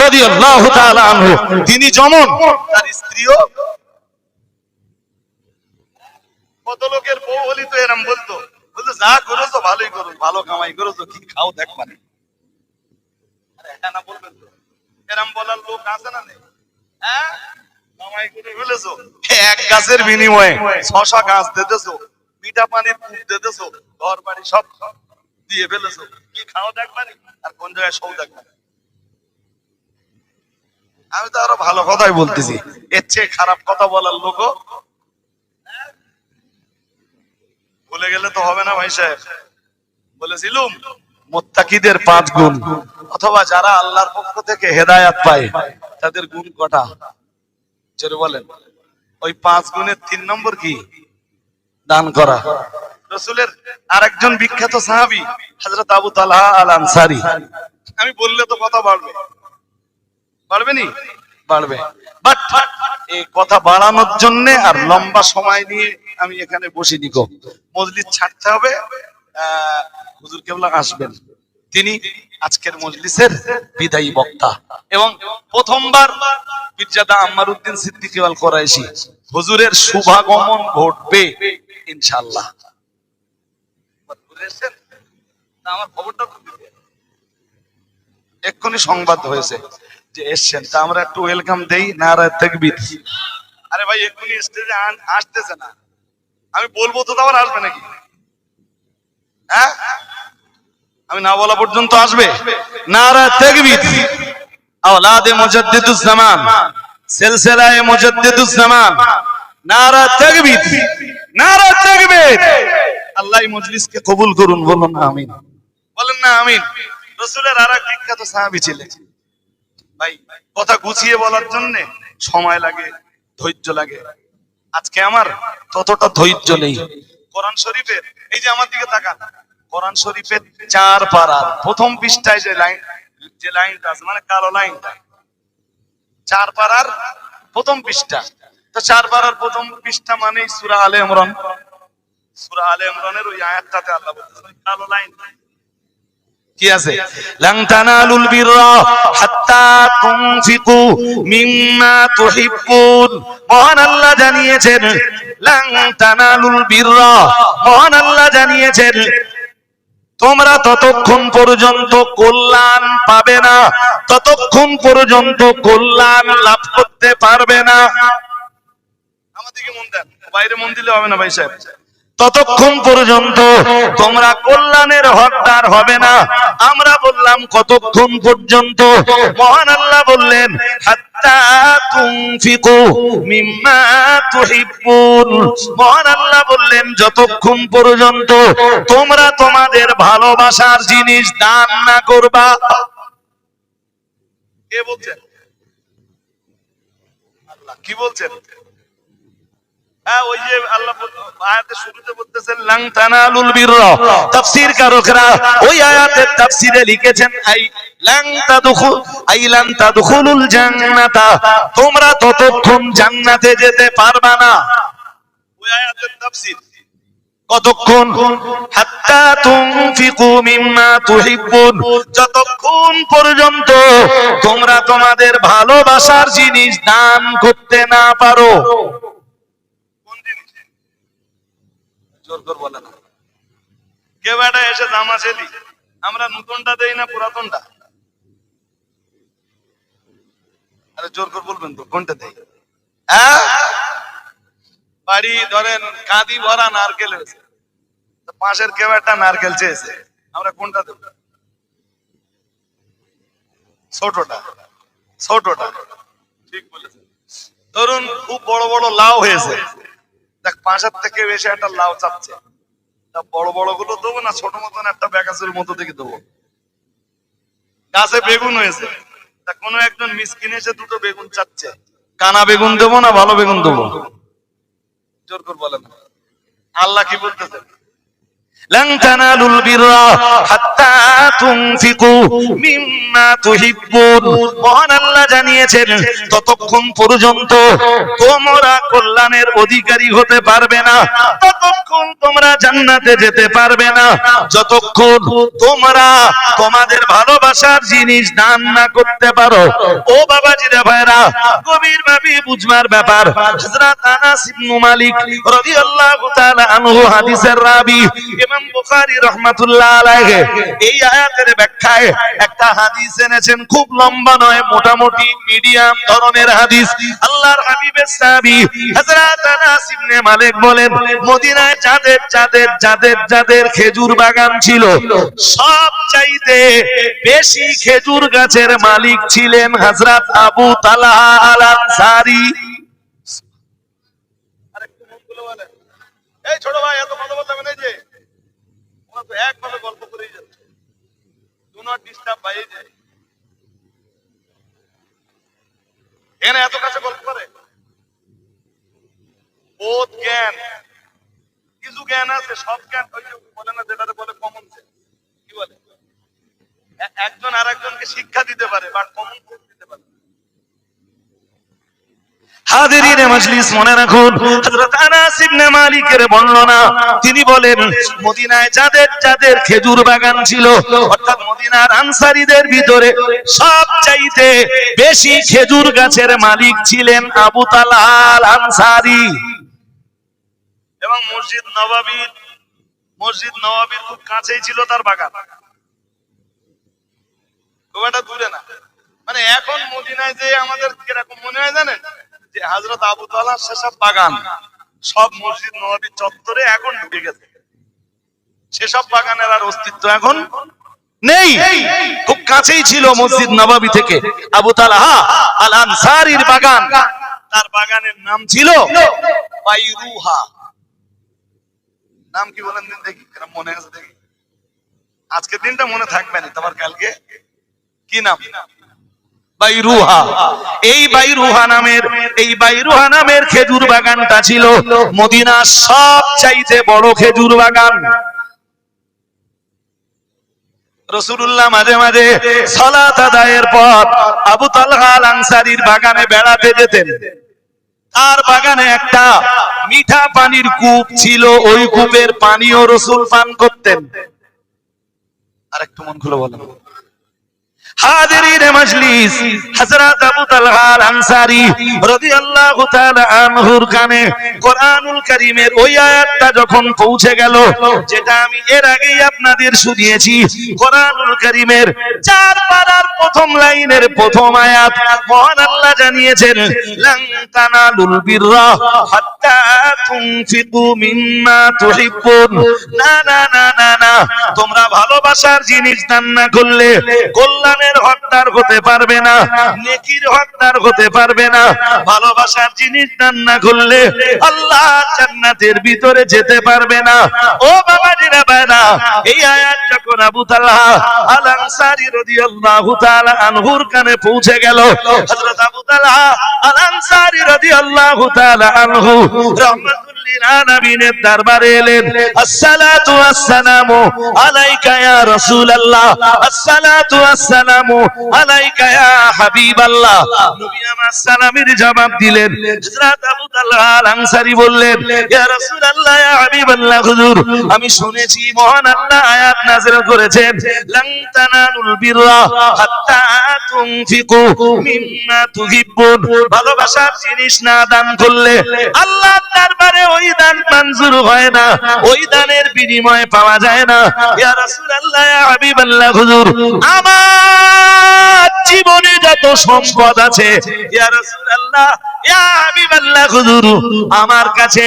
রাদিয়াল্লাহু তাআলা আনহু তিনি যেমন, তার স্ত্রীও। কত লোকের বউ হলি তো এরকম বলতো, যা করেছো ভালোই করো, ভালো কামাই করেছো, কি খাও দেখ মানে। আরে এটা না বলবেন তো, এরকম বলার লোক আছে না নেই? হ্যাঁ, কামাই করে ফেলেছো, এক গাছের বিনিময়ে ৬০০ গাছ দিতেছো, মিঠা পানির কূপ দিতেছো, ঘর বাড়ি সব দিয়ে ফেলেছো, কি খাও দেখ মানে, আর কোন জায়গায় সৌ দেখ মানে। আমি তো আরো ভালো কথাই বলতেছি, এর চেয়ে খারাপ কথা বলার লোক বলে গেলে তো হবে না ভাই সাহেব। বলেছিলুম মুত্তাকিদের ৫ গুণ, অথবা যারা আল্লাহর পক্ষ থেকে হেদায়েত পায় তাদের গুণ কটা জোরে বলেন। ওই ৫ গুণের ৩ নম্বর কি? দান করা। রাসূলের আরেকজন বিখ্যাত সাহাবী হযরত আবু তালহা আল আনসারী, আমি বললে তো কথা বাড়বে, বাড়বে নি? বাড়বে, বাট এই কথা বাড়ানোর জন্য আর লম্বা সময় নিয়ে আমি এখানে বসিনি গো। মজলিস ছাড়তে হবে, হুজুর কেবলা আসবেন, তিনি আজকের মজলিসের বিদায়ী বক্তা এবং প্রথমবার পীরজাদা আম্মার উদ্দিন সিদ্দিকী আল কুরাইশী হুজুরের শুভাগমন ঘটবে ইনশাআল্লাহ। আমার খবরটা এক্ষুনি সংবাদ হয়েছে যে এসছেন, তা আমরা একটু ওয়েলকাম দেই, নারায়ে তাকবীর। আরে ভাই এক্ষুনি স্টেজে আসতেছে না, আমি বলবো তো আবার আসবে নাকি? হ্যাঁ, আমি না বলা পর্যন্ত আসবে। নারায়ে তাকবীর। আওলাদে মুজাদ্দিদুজ জামান, সিলসিলায়ে মুজাদ্দিদুজ জামান, নারায়ে তাকবীর, নারা তাকবীর। আল্লাহ এই মজলিসকে কবুল করুন, বলুন না আমিন, বলেন না আমিন। রাসূলের আরেক বিখ্যাত সাহাবী ছিলেন। ভাই কথা গুছিয়ে বলার জন্য সময় লাগে, ধৈর্য লাগে। আজকে আমার ততটা ধৈর্য নেই। কোরআন শরীফের, এই যে আমার দিকে তাকান, কোরআন শরীফের 4 পারার প্রথম পৃষ্ঠায় যে লাইনটা আছে, মানে কালো লাইনটা, 4 পারার প্রথম পৃষ্ঠা। তো 4 পারার প্রথম পৃষ্ঠা মানে সূরা আলে ইমরান। সূরা আলে ইমরানের ওই আয়াতটাতে আল্লাহ বলতেছেন, ওই কালো লাইন কি আছে, লান তানালুল বিররা হাত্তা তুনফিকু মিম্মা তুহিব্বুন। মহান আল্লাহ জানিয়েছেন, লান তানালুল বিররা, মহান আল্লাহ জানিয়েছেন তোমরা ততক্ষণ পর্যন্ত কল্যাণ পাবে না, ততক্ষণ পর্যন্ত কল্যাণ লাভ করতে পারবে না। আমাদেরকে মন দেন, বাইরে মন দিলে হবে না ভাই সাহেব। ততক্ষণ পর্যন্ত তোমরা কল্যাণের হকদার হবে না। আমরা বললাম কতক্ষণ পর্যন্ত? মহান আল্লাহ বললেন হাত্তা তুনফিকু মিম্মা তুহিব্বুন। মহান আল্লাহ বললেন যতক্ষণ পর্যন্ত তোমরা তোমাদের ভালোবাসার জিনিস দান না করবা। কে বলছেন? আল্লাহ। কি বলছেন? ওই যে আল্লাহ আয়াতের শুরুতে বলতেছেন লান তানালুল বিররা। তাফসীর কারকরা ওই আয়াতের তাফসীরে লিখেছেন লান তাদখুলুল জান্নাতা, তোমরা ততক্ষণ জান্নাতে যেতে পারবা না। ওই আয়াতের তাফসীর কতক্ষণ? হাত্তা তুনফিকু মিম্মা তুহিব্বুন, যতক্ষণ পর্যন্ত তোমরা তোমাদের ভালোবাসার জিনিস দান করতে না পারো। জোর করে বলে না কে বেটা এসে জামা ছেলি, আমরা নতুনটা দেই না পুরাতনটা? আরে জোর করে বলবেন তো কোনটা দেই? বাড়ি ধরেন কাঁদি ভরা নারকেল হয়েছে, পাশের কেউ একটা নারকেল চেয়েছে, আমরা কোনটা দেব? ছোটটা। ছোটটা ঠিক বলেছেন। ধরুন খুব বড় বড় লাউ হয়েছে, দেখ পাশের থেকে বেশি একটা লাউ চাপছে, তা বড় বড় গুলো দেবো না ছোট মতন একটা বেকাসের মতো থেকে দেবো? গাছে বেগুন হয়েছে, তা কোনো একজন মিসকিন এসে দুটো বেগুন চাচ্ছে, কানা বেগুন দেবো না ভালো বেগুন দেবো? জোর করে বলেন। আল্লাহ কি বলতেছে? লান তানালুল বিররা হাত্তা তুনফিকু মিম্মা তুহিব্বুন। মহান আল্লাহ জানিয়েছেন ততক্ষণ পর্যন্ত তোমরা কল্যাণের অধিকারী হতে পারবে না, ততক্ষণ তোমরা জান্নাতে যেতে পারবে না, যতক্ষণ তোমরা তোমাদের ভালোবাসার জিনিস দান না করতে পারো। ও বাবাজিরা ভাইরা, গভীর ভাবে বুঝবার ব্যাপার। হযরত আনাস ইবনে মালিক রাদিয়াল্লাহু তাআলা আনহু হাদিসের রাবী, ইমাম বুখারী রাহমাতুল্লাহ আলাইহি এই আয়াতের ব্যাখ্যায় একটা হাদিস এনেছেন, খুব লম্বা নয়, মোটামুটি মিডিয়াম ধরনের হাদিস। আল্লাহর হাবিবের সাহাবী হযরত আনাস ইবনে মালিক বলেন, মদিনায় যাদের খেজুর বাগান ছিল, সব চাইতে বেশি খেজুর গাছের মালিক ছিলেন হযরত আবু তালহা আল আনসারী। এই ছোট ভাই এত কথা বলতে হবে না, যে ওরা তো একভাবে গল্প করেই যাচ্ছে। ডু নট ডিস্টার্ব ভাই। যে এখানে এত কাছে গল্প করে, বোধ জ্ঞান, কিছু জ্ঞান আছে, সব জ্ঞান বলে না, যেটাতে বলে কমন সেন্স। কি বলে? একজন আর একজনকে শিক্ষা দিতে পারে, বাট কমন সেন্স দিতে পারে। হাজিরিনে মজলিস, মনে রাখুন হযরত আনাস ইবনে মালিকের বর্ণনা। তিনি বলেন মদিনায় যাদের খেজুর বাগান ছিল, অর্থাৎ মদিনার আনসারীদের ভিতরে সবচাইতে বেশি খেজুর গাছের মালিক ছিলেন আবু তালহা আল আনসারী। এবং মসজিদ নববীর খুব কাছেই ছিল তার বাগান, খুব একটা দূরে না। মানে এখন মদিনায় যে আমাদের কিরকম মনে হয় জানেন, যে হযরত আবু তালহার সেসব বাগান সব মসজিদ নববীর চত্বরে এখন ঢুকে গেছে, সেসব বাগানের আর অস্তিত্ব এখন নেই। খুব কাছেই ছিল মসজিদ নববী থেকে আবু তালহা আল আনসারীর বাগান। তার বাগানের নাম ছিল বাইরুহা। নাম কি বলেন দিন দেখি, এরা মনে আছে দেখি। আজকের দিনটা মনে থাকবে না, তোমার কালকে কি নাম? বাইরুহা। এই বাইরুহা নামের খেজুর বাগানটা ছিল মদিনার সবচাইতে বড় খেজুর বাগান। রাসূলুল্লাহ মাঝে মাঝে সালাত আদায়ের পর আবু তালহা আল আনসারীর বাগানে বেড়াতে যেতেন। তার বাগানে একটা মিঠা পানির কূপ ছিল, ওই কূপের পানিও রাসূল পান করতেন। আরেকটু মন খুলে বলেন। হাজিরিনে মজলিস, হযরত আবু তালহা আল আনসারী রাদিয়াল্লাহু তাআলা আনহুর কানে কোরআনুল কারীমের ওই আয়াতটা যখন পৌঁছে গেল, যেটা আমি এর আগেই আপনাদের শুনিয়েছি, কোরআনুল কারীমের 4 পারার প্রথম লাইনের প্রথম আয়াত, মহান আল্লাহ জানিয়েছেন, লান তানালুল বিররা হাত্তা তুনফিকু মিম্মা তুহিব্বুন। না না না না না, তোমরা ভালোবাসার জিনিস দান না করলে কল্যাণের হকদার হতে পারবে না, নেকির হকদার হতে পারবে না। ভালোবাসার জিনিস দান না করলে আল্লাহ জান্নাতের ভিতরে যেতে পারবে না। ও বাবাজিরা ভাইরা, এই আয়াত যখন আবু তালহা আল আনসারী রাদিয়াল্লাহু তাআলা আনহুর কানে পৌঁছে গেল, হযরত আবু তালহা আল আনসারী রাদিয়াল্লাহু তাআলা আনহু রাহমাতুল্লাহ নবীর দরবারে এলেন। আসসালাতু ওয়াসসালামু আলাইকা ইয়া রাসূলুল্লাহ, আসসালাতু ওয়াসসালামু আলাইকা ইয়া হাবিবাল্লাহ। নবী আমার সালামের জবাব দিলেন। হযরত আবু তালহা আল আনসারী বললেন, ইয়া রাসূলুল্লাহ, ইয়া হাবিবাল্লাহ, হুজুর আমি শুনেছি মহান আল্লাহ আয়াত নাযিল করেছেন, লান তানালুল বিররা হাত্তা তুনফিকু মিম্মা তুহিব্বুন। ভালোবাসার জিনিস না দান করলে আল্লাহর দরবারে ওই দান মঞ্জুর হয় না, ওই দানের বিনিময় পাওয়া যায় না। ইয়া রাসূলুল্লাহ, ইয়া হাবিবাল্লাহ, হুজুর আমার জীবনে যত সম্পদ আছে, ইয়া রাসূলুল্লাহ, ইয়া হাবিবাল্লাহ, হুজুর আমার কাছে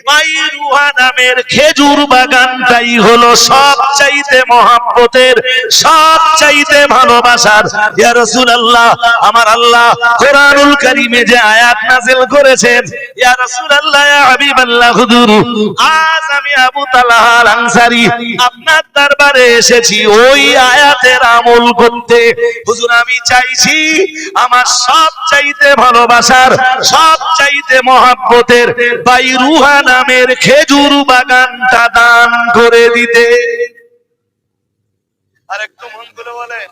বাইরুহা নামের খেজুর বাগানটাই হলো সবচাইতে মহব্বতের, সবচাইতে ভালোবাসার। ইয়া রাসূলুল্লাহ, আমার আল্লাহ কোরআনুল কারীমে যে আয়াত নাযিল করেছেন, ইয়া রাসূলুল্লাহ, ইয়া হাবিবাল্লাহ, হুজুর আজ আমি আবু তালহা আল আনসারী আপনার দরবারে এসেছি ওই আয়াতের আমল করতে। হুজুর আমি চাইছি আমার সবচাইতে ভালোবাসার, সবচাইতে মহব্বতের বাইরুহা নামের খেজুর বাগানটা দান করে দিতে। আর একটু মন করে বলেন।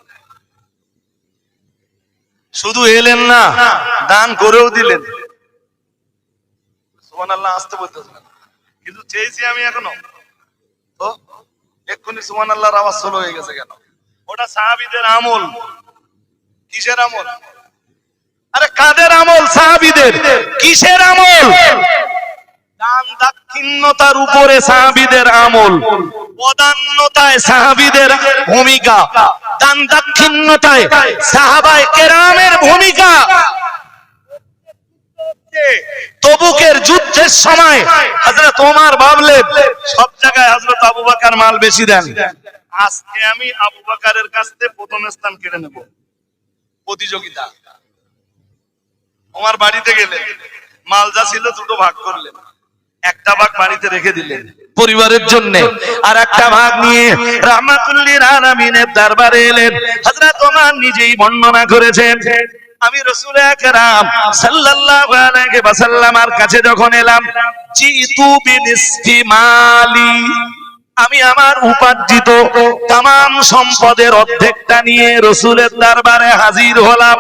শুধু এলেন না, দান করেও দিলেন। সুবহানাল্লাহ, আসতে বলতেছেন কিন্তু চেয়েছি আমি এখনো। তো এক্ষুনি সুবহানাল্লাহর আওয়াজ শুরু হয়ে গেছে কেন? ওটা সাহাবীদের আমল। কিসের আমল? আরে কাদের আমল? সাহাবীদের। কিসের আমল? দান দাক্ষিণ্যতার উপরে সাহাবীদের আমল, বদান্যতায় সাহাবীদের ভূমিকা, দান দাক্ষিণ্যতায় সাহাবায়ে কেরামের ভূমিকা। তবুকের যুদ্ধের সময় হযরত ওমর ভাবলেন সব জায়গায় হযরত আবু বকর মাল বেশি দেন, আজকে আমি আবু বকরের কাছ থেকে প্রথম স্থান কেড়ে নেব। প্রতিযোগিতা। ওমর বাড়িতে গেলেন, মাল যা ছিল দুটো ভাগ করলেন, একটা ভাগ বাড়িতে রেখে দিলেন পরিবারের জন্য, আর একটা ভাগ নিয়ে রাহমাতুল লিল আলামিনের দরবারে এলেন। হযরত ওমর নিজেই বর্ণনা করেছেন, আমি রাসূল আকরাম সাল্লাল্লাহু আলাইহি ওয়াসাল্লামের কাছে যখন এলাম, জিতু বিনিসফি মালি, আমি আমার উপার্জিত तमाम সম্পদের অর্ধেকটা নিয়ে রাসূলের দরবারে হাজির হলাম।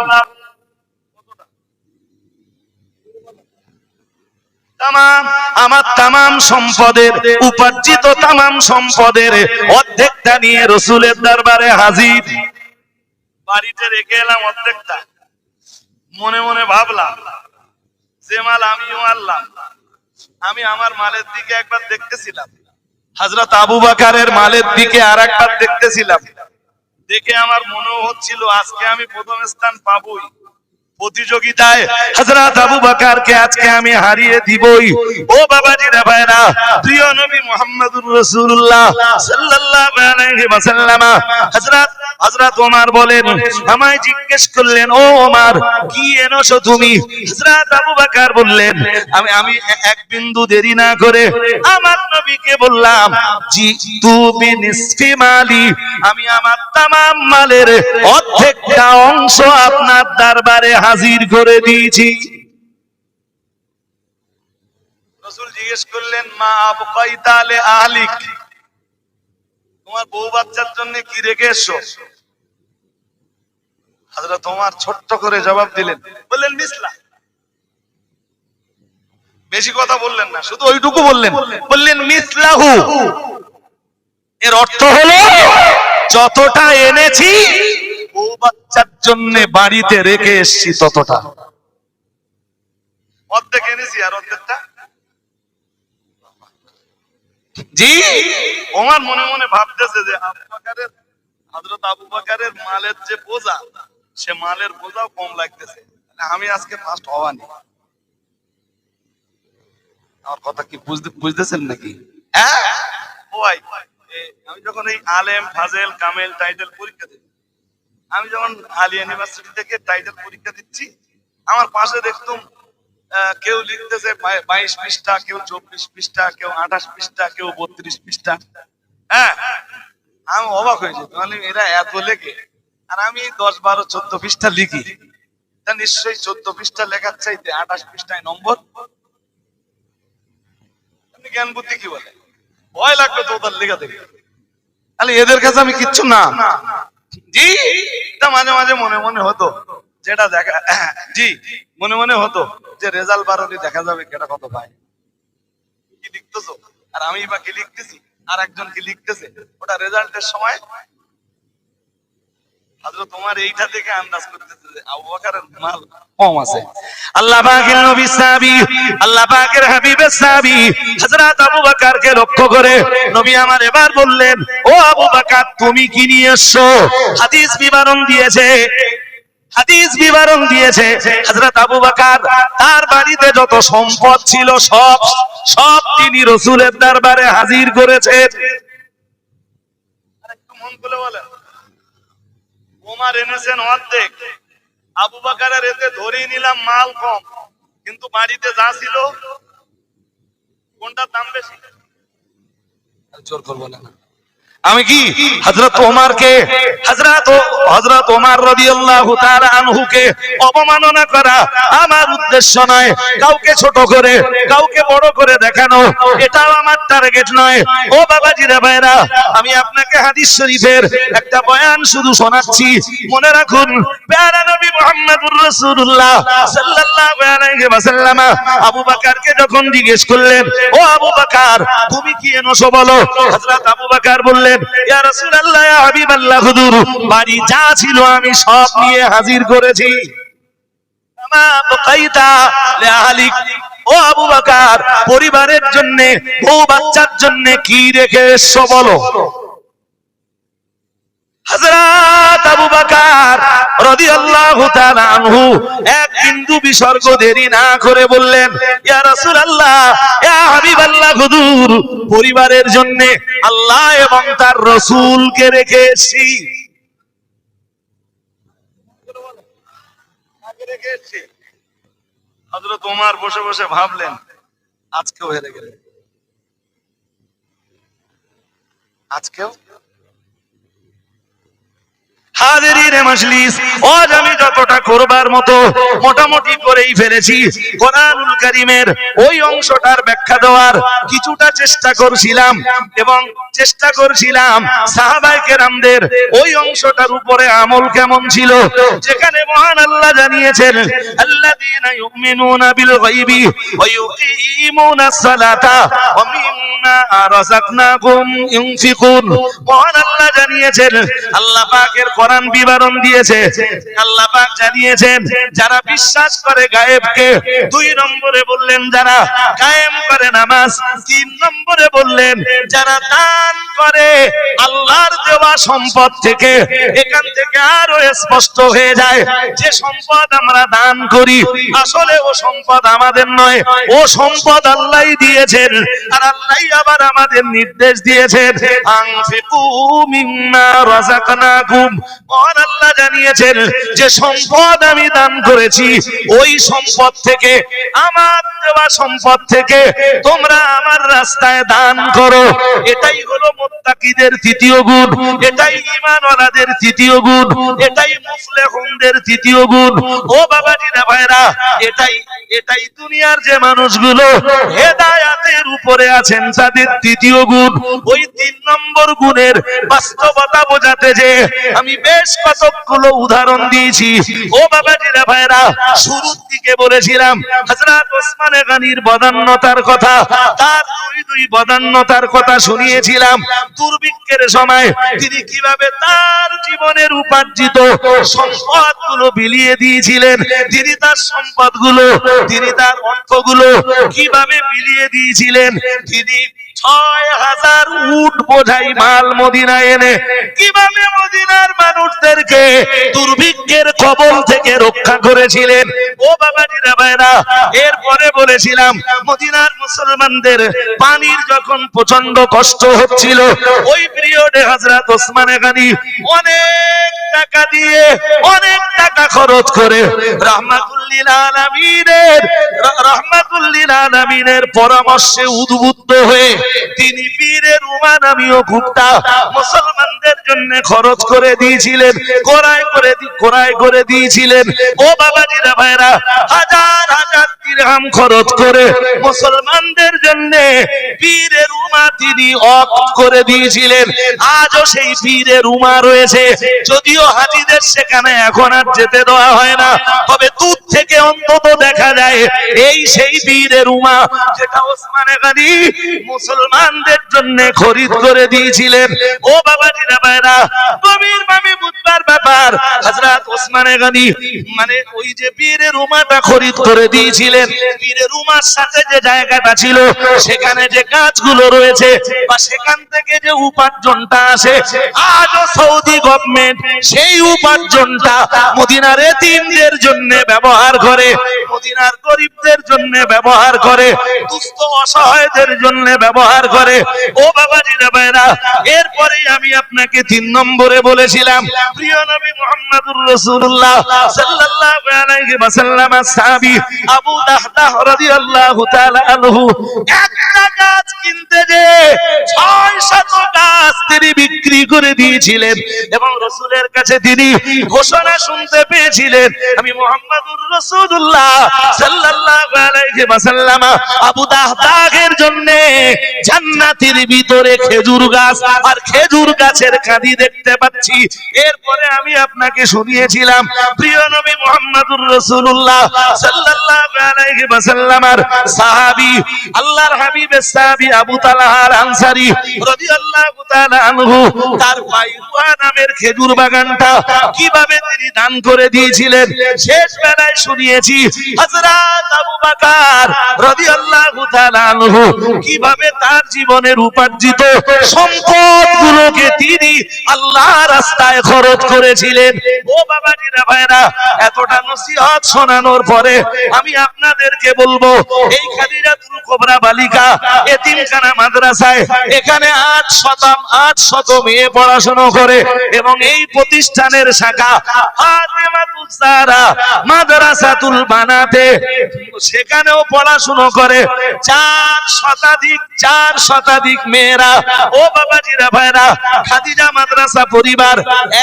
আমার तमाम সম্পদের, উপার্জিত तमाम সম্পদের অর্ধেকটা নিয়ে রাসূলের দরবারে হাজির। বাড়িতে রেখে এলাম অর্ধেকটা। মনে মনে ভাবলাম যে মাল আমিও আনলাম, আমি আমার মালের দিকে একবার দেখতেছিলাম, হযরত আবু বকরের মালের দিকে আরেকবার দেখতেছিলাম। দেখে আমার মনে হচ্ছিল আজকে আমি প্রথম স্থান পাবোই। প্রতিযোগিতায় হযরত আবু বকরকে আজকে আমি হারিয়ে দিবই। ও বাবাজি রে ভাইরা, প্রিয় নবী মুহাম্মদুর রাসূলুল্লাহ সাল্লাল্লাহু আলাইহি ওয়াসাল্লাম হযরত ওমর বলেন, আমায় জিজ্ঞেস করলেন, ও ওমর কি এনেছো তুমি? হযরত আবু বকর বললেন, আমি এক বিন্দু দেরি না করে আমার নবীকে বললাম, জি তু বিনিসফি মালি, আমি আমার तमाम মালের অর্ধেকটা অংশ আপনার দরবারে হাজির করে দিয়েছি। রাসূল জিজ্ঞেস করলেন, মা আবকাইতা লি আহলিক, তোমার বউ বাচ্চার জন্য কি রেখে এসো? হযরত ওমর ছোট্ট করে জবাব দিলেন, বললেন মিসলা। বেশি কথা বললেন না, শুধু ওইটুকু বললেন মিসলাহু। এর অর্থ হলো যতটা এনেছি বউ বাচ্চার জন্য বাড়িতে রেখে এসেছি ততটা। অর্ধেক এনেছি আর অর্ধেকটা জি। ওমর মনে মনে ভাবতেছে যে হযরত আবু বকরের মালের যে বোঝা, সে মালের বোঝাও কম লাগতেছে, আমি আজকে ফার্স্ট হওয়ানি। আমার কথা কি বুঝতেছেন নাকি? হ্যাঁ ও ভাই, আমি যখন এই আলেম ফাজেল কামেল টাইটেল পরীক্ষা দিই, আমি যখন আলিয়া ইউনিভার্সিটি থেকে টাইটেল পরীক্ষা দিচ্ছি, আমার পাশে দেখতুম কেউ লিখতেছে 22 পৃষ্ঠা, কেউ 24 পৃষ্ঠা, কেউ 28 পৃষ্ঠা, কেউ 32 পৃষ্ঠা। হ্যাঁ, আমি অবাক হয়ে যেত, মানে এরা এত লেখে আর আমি 10, 12, 14 পৃষ্ঠা লিখি। তা নিশ্চয়ই 14 পৃষ্ঠা লেখার চাইতে 28 পৃষ্ঠায় নম্বর। জ্ঞান বুদ্ধি কি বলে, ভয় লাগবে তো ওদের লেখা দেখে। তাহলে এদের কাছে আমি কিচ্ছু না জি। তা মাঝে মাঝে মনে মনে হতো যেটা দেখা, জি মনে মনে হতো যে রেজাল্ট বারোলি দেখা যাবে কেটা কত পায়। কি লিখতেছো আর আমি বা কি লিখতেছি আর একজন কি লিখতেছে, ওটা রেজাল্টের সময় হযরত ওমর এইটা থেকে আন্দাজ করতেছে যে আবু বকরের মাল কম আছে। আল্লাহ পাকের নবী সাহাবী, আল্লাহ পাকের হাবিবের সাহাবী হযরত আবু বকরকে লক্ষ্য করে নবী আমার এবার বললেন, ও আবু বকর তুমি কি নিয়ে এসছো? হাদিস বিবরণ দিয়েছে হযরত আবু বকর তার বাড়িতে যত সম্পদ ছিল সব তিনি রাসূলের দরবারে হাজির করেছেন। আরেকটু মন খুলে বলেন, ওমর এনেছেন অর্ধেক, আবু বকরের এতে ধরেই নিলাম মাল কম, কিন্তু বাড়িতে যা ছিল কোনটার দাম বেশি? জোর করবো না আমি কি হযরত ওমরকে হযরত ওমর রাদিয়াল্লাহু তাআলা আনহুকে অবমাননা করা আমার উদ্দেশ্য নয়, কাউকে ছোট করে কাউকে বড় করে দেখানো এটাও আমার টার্গেট নয়। ও বাবাজি রে ভাইরা, আমি আপনাকে হাদিস শরীফের একটা বয়ান শুধু শোনাচ্ছি, মনে রাখুন। প্যারা নবী মুহাম্মদুর রাসূলুল্লাহ সাল্লাল্লাহু আলাইহি ওয়াসাল্লাম আবু বকরকে যখন জিজ্ঞেস করলেন, ও আবু বকর তুমি কি এনেছো বলো? হযরত আবু বকর বললেন, ইয়া রাসূলুল্লাহ ইয়া হাবিবাল্লাহ হুজুর বাড়ি যা ছিল আমি সব নিয়ে হাজির করেছি। আমা বাকাইতা লি আহলিক, ও আবু বকর পরিবারের জন্য বউ বাচ্চার জন্য কি রেখে এসছো বলো? হযরত আবু বকর রাদিয়াল্লাহু তাআলা আনহু এক বিন্দু বিসর্গ দেরি না করে বললেন, ইয়া রাসূলুল্লাহ ইয়া হাবিবাল্লাহ হুজুর পরিবারের জন্য আল্লাহ এবং তার রাসূলকে রেখে এসেছি। হযরত ওমর বসে বসে ভাবলেন, আজকেও হেরে গেলেন, আজকেও। হাজিরিনে মজলিস, আজ আমি যতটা করবার মতো মোটামুটি করেই ফেলেছি। কোরআনুল কারীমের ওই অংশটার ব্যাখ্যা দেওয়ার কিছুটা চেষ্টা করছিলাম এবং চেষ্টা করছিলাম সাহাবায়ে কেরামদের ওই অংশটার উপরে আমল কেমন ছিল, যেখানে মহান আল্লাহ জানিয়েছেন আল্লাযীনা ইউমিনুনা বিল গায়বি ওয়া ইউকিমুনাস সালাতা ওয়া মিম্মা রাযাকনাহুম ইউনফিকুন। মহান আল্লাহ জানিয়েছেন, আল্লাহ পাকের কোরআন বিবরণ দিয়েছে। আল্লাহ পাক জানিয়েছেন যারা বিশ্বাস করে গায়েবকে, 2 নম্বরে বললেন যারা কায়েম করে নামাজ, 3 নম্বরে বললেন যারা দান করে আল্লাহর দেওয়া সম্পদ থেকে। এখান থেকে আরো স্পষ্ট হয়ে যায় যে সম্পদ আমরা দান করি আসলে ও সম্পদ আমাদের নয়, ও সম্পদ আল্লাহই দিয়েছেন। আর আল্লাহই আবার আমাদের নির্দেশ দিয়েছেন আনফিকু মিম্মা রাযাকনাকুম। মহান আল্লাহ জানিয়েছেন যে সম্পদ আমি দান করেছি ওই সম্পদ থেকে, আমার দেওয়া সম্পদ থেকে তোমরা আমার রাস্তায় দান করো। এটাই হলো মুত্তাকিদের তৃতীয় গুণ, এটাই ঈমানওয়ালাদের তৃতীয় গুণ, এটাই মুফলিহুনদের তৃতীয় গুণ। ও বাবাজিরা ভাইরা, এটাই দুনিয়ার যে মানুষগুলো হেদায়েতের উপরে আছেন তাদের তৃতীয় গুণ। ওই 3 নম্বর গুণের বাস্তবতা বোঝাতে যে আমি বেশ কতগুলো উদাহরণ দিয়েছি। ও বাবাজিরা ভাইরা, শুরুর দিকে বলেছিলাম হযরত ওসমান গনির বদান্যতার কথা, তার দুই বদান্যতার কথা শুনিয়েছিলাম। দুর্ভিক্ষের সময় তিনি কিভাবে তার জীবনের উপার্জিত সম্পদগুলো বিলিয়ে দিয়েছিলেন, তিনি তার সম্পদগুলো, তিনি তার অর্থগুলো কিভাবে বিলিয়ে দিয়েছিলেন। তিনি 6000 উট বোঝাই মাল মদিনায় এনে কিভাবে মদিনার মানুষদেরকে দুর্ভিক্ষের কবল থেকে রক্ষা করেছিলেন। ও বাবাজিরা ভাইরা, এরপরে বলেছিলাম মদিনার মুসলমানদের পানির যখন প্রচন্ড কষ্ট হচ্ছিল ওই পিরিয়ডে হযরত ওসমান গনি অনেক টাকা দিয়ে, অনেক টাকা খরচ করে রাহমাতুল্লিল আলামিনের পরামর্শে উদ্বুদ্ধ হয়ে তিনি বীরে রুমা নামীয় ঘুঁটটা মুসলমানদের জন্য খরচ করে দিয়েছিলেন, ক্রয় করে দিয়েছিলেন। ও বাবাজিরা ভাইরা, হাজার হাজার দিরহাম খরচ করে মুসলমানদের জন্য বীরে রুমা তিনি অক্ত করে দিয়েছিলেন। আজও সেই বীরে রুমা রয়েছে, যদিও হাজীদের সেখানে এখন আর যেতে দেওয়া হয় না, তবে দূর থেকে অন্তত দেখা যায় এই সেই বীরে রুমা যেটা ওসমান গনি মুসলমানদের জন্য খরিদ করে দিয়েছিলেন। ও বাবাজিরা ভাইরা, গভীর ভাবে বুঝবার ব্যাপার, হযরত ওসমান গনি মানে ওই যে বীরে রুমাটা খরিদ করে দিয়েছিলেন, বীরে রুমার সাথে যে জায়গাটা ছিল সেখানে যে গাছগুলো রয়েছে বা সেখান থেকে যে উপার্জনটা আসে, আজও সৌদি গভর্নমেন্ট সেই উপার্জনটা মদিনার এতিমদের জন্য ব্যবহার করে, মদিনার গরিবদের জন্য ব্যবহার করে, দুস্থ অসহায়দের জন্য ব্যবহার করে। ও বাবাজিরা ভাইরা, এরপরে আমি আপনাকে 3 নম্বরে বলেছিলাম প্রিয় নবী মুহাম্মদুর রাসূলুল্লাহ সাল্লাল্লাহু আলাইহি ওয়াসাল্লাম সাহাবী আবু দাহদাহ রাদিয়াল্লাহু তাআলা আনহু একটা গাছ কিনতে যে 600 গাছ তিনি বিক্রি করে দিয়েছিলেন এবং রাসূলের কাছে তিনি ঘোষণা শুনতে পেয়েছিলেন আমি মুহাম্মদুর রাসূলুল্লাহ সাল্লাল্লাহু আলাইহি ওয়াসাল্লাম আবু দাহদাহের জন্য জান্নাতের ভিতরে খেজুর গাছ আর খেজুর গাছের কাঁদি দেখতে পাচ্ছি। এরপরে আমি আপনাকে শুনিয়েছিলাম প্রিয় নবী মুহাম্মদুর রাসূলুল্লাহ সাল্লাল্লাহু আলাইহি ওয়াসাল্লামের সাহাবী আল্লাহর হাবিবের সাহাবী আবু তালহা আনসারী রাদিয়াল্লাহু তাআলা আনহু তার বাইরুয়া নামের খেজুর বাগানটা কিভাবে তিনি দান করে দিয়েছিলেন। শেষ বেলায় শুনিয়েছি হযরত আবু বকর রাদিয়াল্লাহু তাআলা আনহু কিভাবে তার জীবনের উপার্জিত সম্পদগুলোকে তিনি আল্লাহর রাস্তায় খরচ করেছিলেন। ও বাবাজিরা ভাইরা, এতটা নসিহত শোনানোর পরে আমি আপনাদেরকে বলবো এই খাদিজাতুল কুবরা বালিকা এতিমখানা মাদ্রাসায় এখানে 800 মেয়ে পড়াশোনা করে এবং এই প্রতিষ্ঠানের শাখা ফাতেমাতুজ জাহরা মাদ্রাসাতুল বানাতে সেখানেও পড়াশোনা করে 4 শতাধিক মেয়েরা। ও বাবাজিরা ভাইরা, খাদিজা মাদ্রাসা পরিবার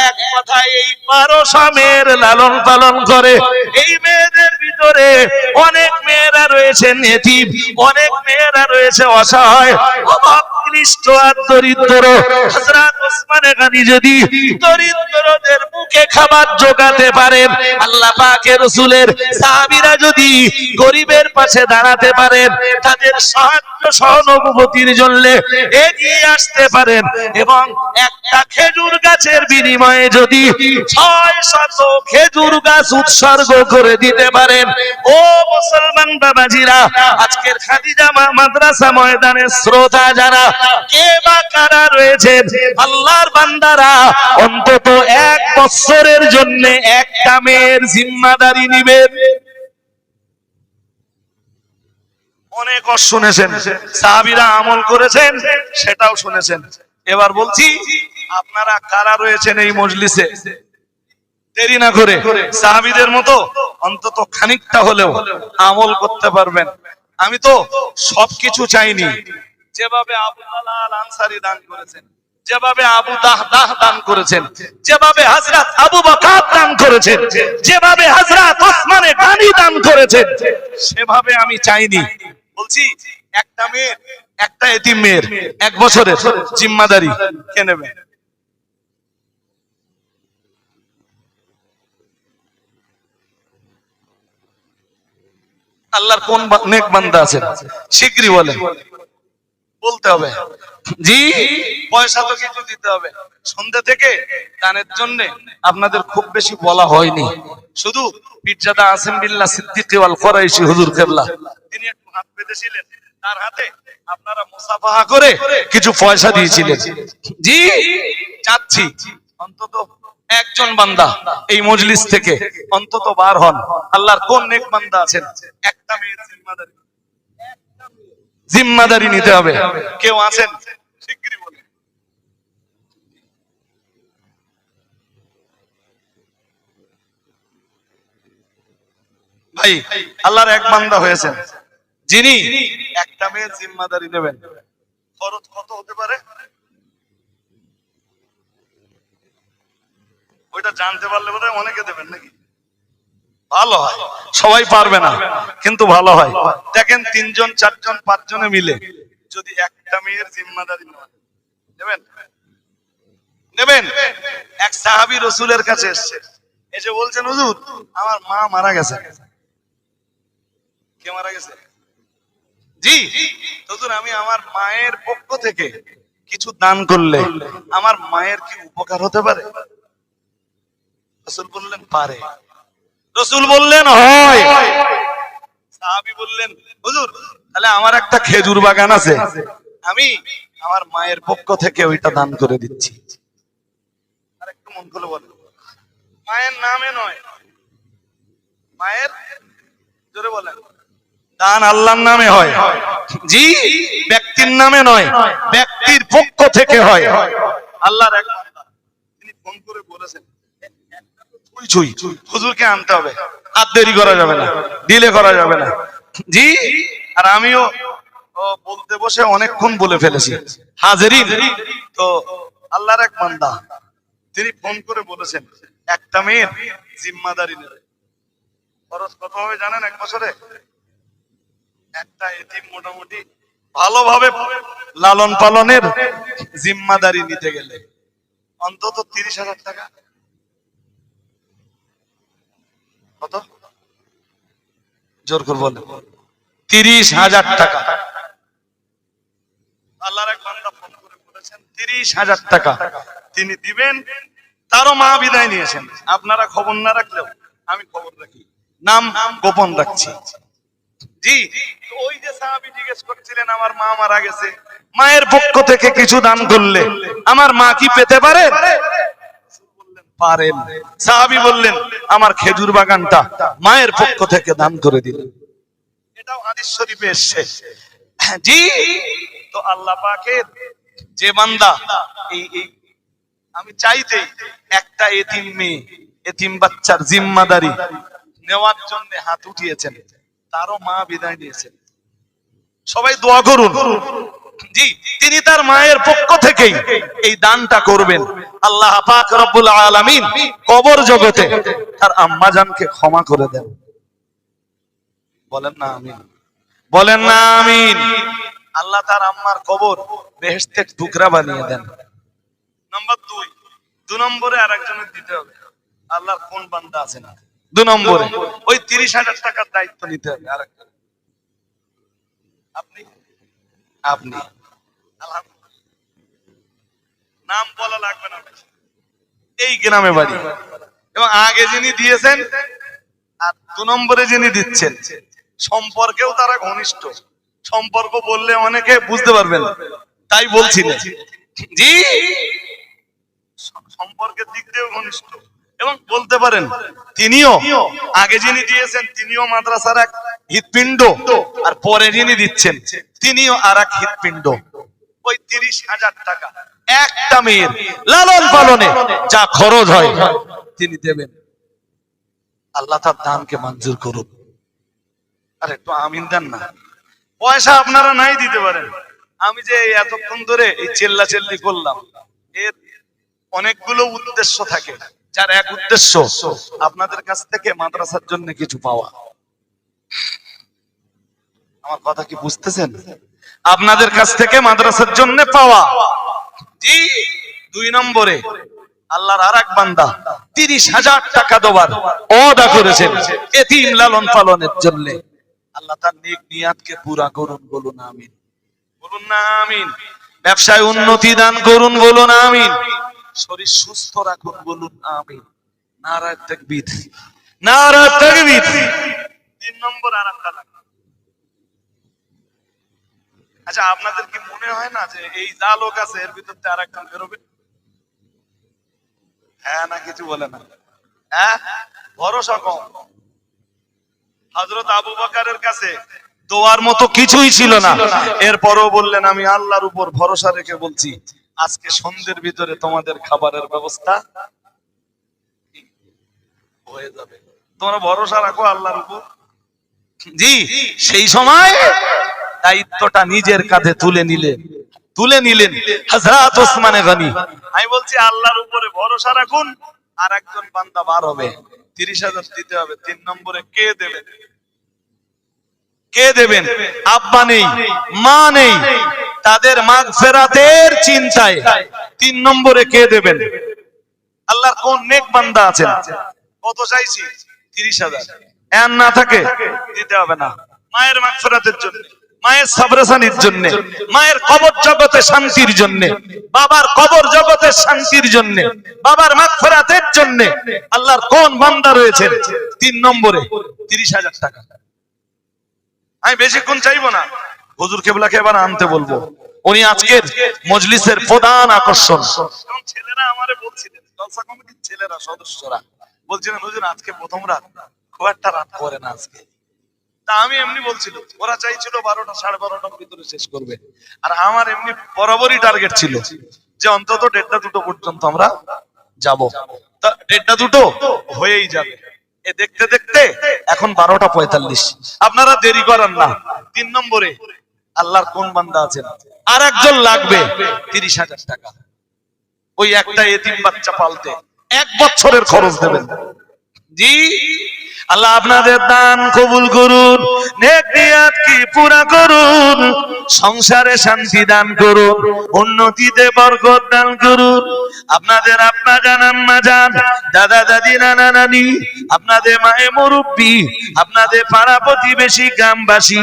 এক কথায় এই 1200 মেয়ের লালন পালন করে। এই মেয়েদের ভিতরে অনেক মেয়েরা রয়েছেন এতিম, অনেক মেয়েরা রয়েছে অসহায়, অভাবগ্রস্ত আর দরিদ্র। হযরত ওসমান গনি যদি দরিদ্রদের মুখে গরিবকে খাবার জোগাতে পারেন, আল্লাহ পাকের রাসূলের সাহাবীরা যদি গরিবের পাশে দাঁড়াতে পারেন, তাদের সাহায্য সহানুভূতির জন্য এগিয়ে আসতে পারেন, এবং একটা খেজুর গাছের বিনিময়ে যদি 600 খেজুর গাছ উৎসর্গ করে দিতে পারেন, ও মুসলমান বাবাজিরা, আজকের খাদিজা মাদ্রাসা ময়দানের শ্রোতা যারা, কে বা কারা রয়েছেন আল্লাহর বান্দারা, অন্তত 1 বছরের জন্য একটা মেয়ের জিম্মাদারি নিবেন। অনেক শুনেছেন, সাহাবীরা আমল করেছেন, সেটাও শুনেছেন। এবার বলছি, আপনারা কারা রয়েছেন এই মজলিসে, দেরি না করে সাহাবীদের মতো অন্তত খানিকটা হলেও আমল করতে পারবেন? আমি তো সবকিছু চাইনি, যেভাবে আবু তালহা আল আনসারী দান করেছেন, যেভাবে আবু দাহদাহ দান করেছেন, যেভাবে হযরত আবু বকর দান করেছেন, যেভাবে হযরত ওসমান গনি দান করেছেন, সেভাবে আমি চাইনি। বলছি, একটা মেয়ের, একটা এতিম মেয়ের 1 বছরের জিম্মাদারি কে নেবে? আল্লাহর কোন নেক বান্দা আছেন শিগগিরই বলেন, বলতে হবে। জি, পয়সা তো কিছু দিতে হবে। সন্ধ্যা থেকে গানের জন্য আপনাদের খুব বেশি বলা হয়নি, শুধু পীরজাদা আসিম বিল্লাহ সিদ্দিকী ওয়াল কুরাইশি হুজুর কেবলা তিনি একটু হাত বেঁধেছিলেন, তার হাতে আপনারা মুসাফাহা করে কিছু পয়সা দিয়েছিলেন। জি, চাচ্ছি অন্তত একজন বান্দা এই মজলিস থেকে অন্তত বার হন। আল্লাহর কোন নেক বান্দা আছেন, একটা মেয়ের জিম্মাদারি নিতে হবে? কেউ আছেন? শিগগিরই বলেন। ভাই, আল্লাহর এক বান্দা হয়েছেন যিনি একটা মেয়ের জিম্মাদারি নেবেন। খরচ কত হতে পারে ওইটা জানতে পারলে বোধহয় অনেকে দেবেন নাকি? ভালো হয়, সবাই পারবে না কিন্তু ভালো হয়। দেখেন, 3 জন 4 জন 5 জনে মিলে যদি একটা মেয়ের জিম্মাদারি নেবেন, নেবেন। এক সাহাবী রাসূলের কাছে এসেছে, এসে বলছেন, হুজুর আমার মা মারা গেছে। কে মারা গেছে? জি হুজুর, আমি আমার মায়ের পক্ষ থেকে কিছু দান করলে আমার মায়ের কি উপকার হতে পারে? রাসূল বললেন পারে। রাসূল বললেন হয়। সাহাবী বললেন, হুজুর তাহলে আমার একটা খেজুর বাগান আছে, আমি আমার মায়ের পক্ষ থেকে ওইটা দান করে দিচ্ছি। আর একটু মন খুলে বলেন, মায়ের নামে নয়, মায়ের, জোরে বলেন, দান আল্লাহর নামে হয়। জি, ব্যক্তির নামে নয়, ব্যক্তির পক্ষ থেকে হয়। আল্লাহর এক বান্দা তিনি ফোন করে বলেছেন, হুজুরকে আনতে হবে, আর দেরি করা যাবে না, ডিলে করা যাবে না। জি, আর আমিও বলতে বসে অনেকক্ষণ বলে ফেলেছি। হাজিরিন, তো আল্লাহর এক বান্দা তিনি ফোন করে বলেছেন একটা মেয়ের জিম্মাদারি নেবে। খরচ কত হবে জানেন? 1 বছরে একটা এতিম মোটামুটি ভালোভাবে লালন পালনের জিম্মাদারি নিতে গেলে অন্তত 30,000 টাকা। কত? জোর করে বলেন। 30,000 টাকা। আল্লাহর এক বান্দা ফোন করে বলেছেন 30,000 টাকা তিনি দিবেন। তারও মা বিদায় নিয়েছেন। আপনারা খবর না রাখলেও আমি খবর রাখি, নাম গোপন রাখছি। জি, ওই যে সাহাবী জিজ্ঞেস করছিলেন আমার মা মারা গেছে, মায়ের পক্ষ থেকে কিছু দান করলে আমার মা কি পেতে পারে? পারেন। সাহাবী বললেন আমার খেজুর বাগানটা মায়ের পক্ষ থেকে দান করে দিলেন। এটাও হাদিস শরীফে এসেছে। জি, তো আল্লাহ পাকের যে বান্দা এই আমি চাইতেই একটা এতিম মেয়ে, এতিম বাচ্চার জিম্মাদারি নেওয়ার জন্য হাত উঠিয়েছেন, তারও মা বিদায় নিয়েছেন। সবাই দোয়া করুন। জি, তিনি তার মায়ের পক্ষ থেকেই এই দানটা করবেন। আল্লাহ পাক রব্বুল আলামিন কবর জগতে তার আম্মা জানকে ক্ষমা করে দেন। বলেন না আমিন, বলেন না আমিন। আল্লাহ তার আম্মার কবর বেহেশতের টুকরা বানিয়ে দেন। নাম্বার 2 নম্বরে আরেকজনের দিতে হবে। আল্লাহর কোন বান্দা আছে না? 2 নম্বরে ওই 30,000 টাকার দায়িত্ব নিতে হবে। আরেকটা আপনি আপনি আলহামদুলিল্লাহ, নাম বলা লাগবে না, এই গ্রামে বাড়ি, এবং আগে যিনি দিয়েছেন আর 2 নম্বরে যিনি দিচ্ছেন সম্পর্কেও তারা ঘনিষ্ঠ। সম্পর্ক বললে অনেকে বুঝতে পারবেন, তাই বলছি না জি, সম্পর্কের দিক দিয়েও ঘনিষ্ঠ। এবং বলতে পারেন তিনিও, আগে যিনি দিয়েছেন তিনিও মাদ্রাসার এক হৃৎপিণ্ড, আর পরে যিনি দিচ্ছেন তিনিও আর এক হৃৎপিণ্ড। ওই 30,000 টাকা একটা মেয়ের লালন পালনে যা খরচ হয় তিনি দেবেন। আল্লাহ তার দানকে মঞ্জুর করুন। আর একটু আমিন দেন না। পয়সা আপনারা নাই দিতে পারেন, আমি যে এতক্ষণ ধরে এই চেল্লা চেল্লি করলাম, এর অনেকগুলো উদ্দেশ্য থাকে, যার এক উদ্দেশ্য আপনাদের কাছ থেকে মাদ্রাসার জন্য কিছু পাওয়া। আমার কথা কি বুঝতেছেন? আপনাদের কাছ থেকে মাদ্রাসার জন্য পাওয়া। জি, 2 নম্বরে আল্লাহর আর এক বান্দা 30,000 টাকা দেওয়ার ওয়াদা করেছেন এতিম লালন পালনের জন্য। আল্লাহ তার নেক নিয়াতকে পুরা করুন, বলুন আমিন। বলুন না আমিন। ব্যবসায় উন্নতি দান করুন, বলুন আমিন। শরীর সুস্থ রাখুন, বলুন আমিন। নারায়ে তাকবীর, নারায়ে তাকবীর। 3 নম্বর আরেকটা লাগবে। আচ্ছা, আপনাদের কি মনে হয় না যে এই যা লোক আছে এর ভিতর থেকে আরেকজন বেরোবে? হ্যাঁ না কিছু বলে না? হ্যাঁ, ভরসা কম। হযরত আবু বকরের কাছে দোয়ার মতো কিছুই ছিল না, এরপরও বললেন আমি আল্লাহর উপর ভরসা রেখে বলছি আজকে সন্ধ্যের ভিতরে তোমাদের খাবারের ব্যবস্থা হয়ে যাবে। তোমরা ভরসা রাখো আল্লাহর উপর। জি, সেই সময় দায়িত্বটা নিজের কাঁধে তুলে নিলেন হযরত ওসমান গনি। আমি বলছি আল্লাহর উপরে ভরসা রাখুন, আর একজন বান্দা বার হবে, 30,000 দিতে হবে। 3 নম্বরে কে দেবেন? কে দেবেন? আব্বা নেই, মা নেই, তাদের মাগফিরাতের চিন্তায় 3 নম্বরে কে দেবেন? আল্লাহর কোন নেক বান্দা আছেন? কত চাইছি? 30,000। এর না থাকে দিতে হবে না। মায়ের মাগফিরাতের জন্য, মায়ের সাবরাসানির জন্য, মায়ের কবর জগতে শান্তির জন্য, বাবার কবর জগতে শান্তির জন্য, বাবার মাগফিরাতের জন্য আল্লাহর কোন বান্দা রয়েছে? 3 নম্বরে 30,000 টাকা। আমি বেশিক্ষণ চাইবো না, হুজুর কেবলাকে এবার আনতে বলবো, উনি আজকের মজলিসের প্রধান আকর্ষণ। ছেলেরা আমারে বলছিলেন, জলসা কমিটির ছেলেরা, সদস্যরা বলছিলেন হুজুর আজকে প্রথম রাত, খুব একটা রাত করে না আজকে। তা আমি এমনি বলছিল, ওরা চাইছিল 12টা 12:30টার ভিতরে শেষ করবে, আর আমার এমনি বরাবরই টার্গেট ছিল যে অন্তত 1:30 2টো পর্যন্ত আমরা যাব। তা 1:30 2টো হয়েই যাবে। এ দেখতে দেখতে এখন 12টা 45। আপনারা দেরি করেন না। 3 নম্বরে আল্লাহর কোন বান্দা আছেন আর একজন লাগবে 30,000 টাকা, ওই একটা এতিম বাচ্চা পালতে 1 বছরের খরচ দেবেন। জি, আল্লাহ আপনাদের দান কবুল করুন, নেক নিয়াত কি পুরা করুন, সংসারে শান্তি দান করুন, উন্নতিতে বরকত দান করুন। আপনাদের আব্বা জান, আম্মা জান, দাদা দাদি, নানা নানি, আপনাদের মায়ে মুরব্বি, আপনাদের পাড়া প্রতিবেশী, গ্রামবাসী,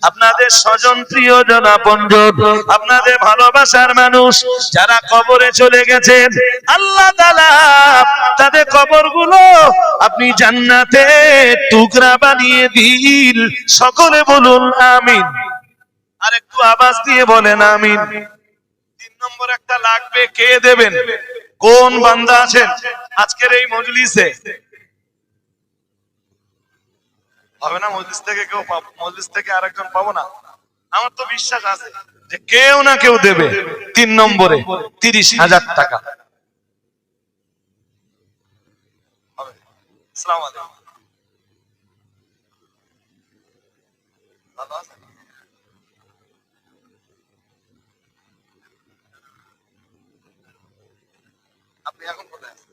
আপনাদের স্বজন প্রিয়জন আপনজন, আপনাদের ভালোবাসার মানুষ যারা কবরে চলে গেছেন, আল্লাহ তাআলা তাদের কবরগুলো আপনি জান্নাতে টুকরা বানিয়ে দিন। সকলে বলুন আমিন। আর একটু আওয়াজ দিয়ে বলেন আমিন। 3 নম্বর একটা লাগবে, কে দেবেন? কোন বান্দা আছেন আজকের এই মজলিসে? হবে না মজলিস থেকে কেউ পাবো, মজলিস থেকে আরেকজন পাবো না? আমার তো বিশ্বাস আছে যে কেউ না কেউ দেবে। 3 নম্বরে 30,000 টাকা। আসসালামু আলাইকুম। আপনি এখন কোথায় আছেন?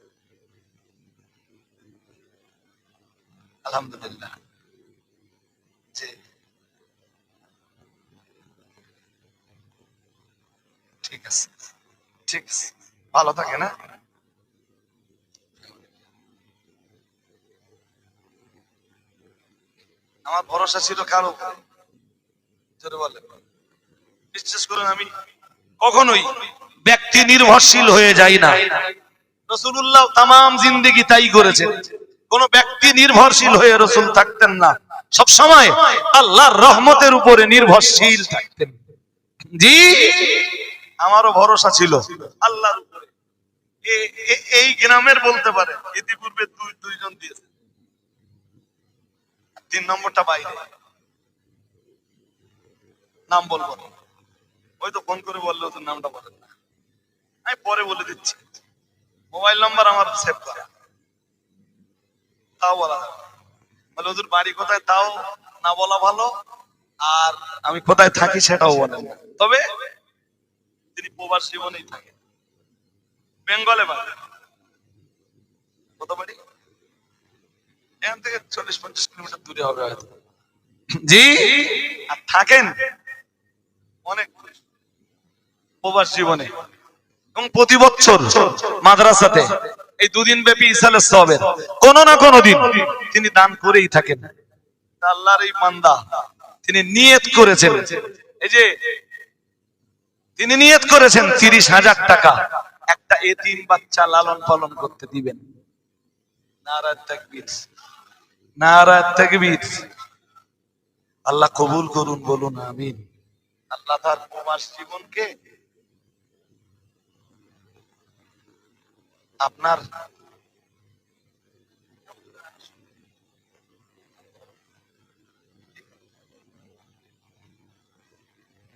আলহামদুলিল্লাহ। জি, ঠিক আছে, ঠিক আছে, ভালো থাকে না? আমার ভরসা ছিল কারো জোরে বলে, বিশ্বাস করুন আমি কখনোই ব্যক্তি নির্ভরশীল হয়ে যাই না। রাসূলুল্লাহ তামাম জিন্দেগি তাই করেছেন, কোন ব্যক্তি নির্ভরশীল হয়ে রাসূল থাকতেন না, সব সময় আল্লাহর রহমতের উপরে নির্ভরশীল থাকতেন। জি, আমারও ভরসা ছিল আল্লাহর উপরে। এই গ্রামের বলতে পারে ইতিপূর্বে দুইজন দিয়েছে, 3 নম্বরটা বাইরে, নাম বলবো না, ওই তো ফোন করে বললো তোর নামটা বলেন না, আমি পরে বলে দিচ্ছি, মোবাইল নাম্বার আমার সেভ করা, তাও বলা যাবে বলে ওদের বাড়ি কোথায় তাও না বলা ভালো, আর আমি কোথায় থাকি সেটাও বলেন না। তবে তিনি প্রবাস জীবনেই থাকেন, বেঙ্গলে বাড়ি। কত বাড়ি? এখান থেকে 40-50 কিলোমিটার দূরে হবে হয়তো। জি, আর থাকেন অনেক প্রবাস জীবনে, এবং প্রতি বছর মাদ্রাসাতে এই 2 দিন ব্যাপী ইসালের সওয়াবের কোন না কোন দিন তিনি দান করেই থাকেন। আল্লাহর এই বান্দা তিনি নিয়ত করেছেন, এই যে তিনি নিয়ত করেছেন 30,000 টাকা একটা এতিম বাচ্চা লালন পালন করতে দিবেন। নারায়ে তাকবীর, নারায়ে তাকবীর। আল্লাহ কবুল করুন, বলুন আমিন। আল্লাহ তার প্রবাস জীবনকে আপনার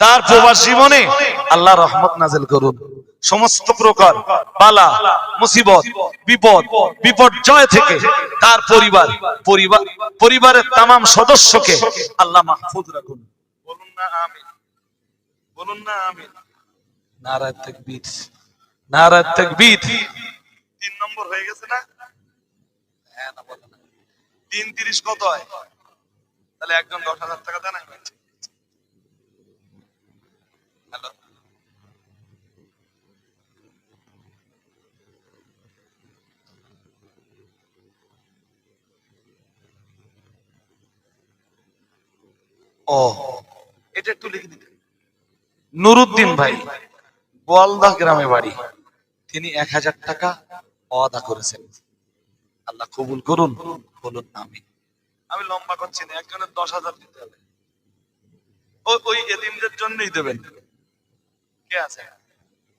তার প্রবাস জীবনে আল্লাহ রহমত নাযিল করুন, সমস্ত প্রকার বালা মুসিবত বিপদ বিপর্যয় থেকে তার পরিবারের তামাম সদস্যকে আল্লাহ মাহফুজ রাখুন। বলুন না আমিন, বলুন না আমিন। নারায়ে তাকবীর, নারায়ে তাকবীর। 3 নম্বর হয়ে গেছে না? হ্যাঁ না বলেন না। 3 30 কত হয়? তাহলে একজন 10,000 টাকা দেন। আমি হ্যালো, ও এটা একটু লিখে দিতে। নুরুদ্দিন ভাই, গোয়ালদা গ্রামে বাড়ি, তিনি 1000 টাকা ওয়াদা করেছেন। আল্লাহ কবুল করুন, বলুন আমিন। আমি লম্বা করছি না, একজনের 10,000 দিতে হবে, ওই এতিমদের জন্যই দেবেন। কে আছে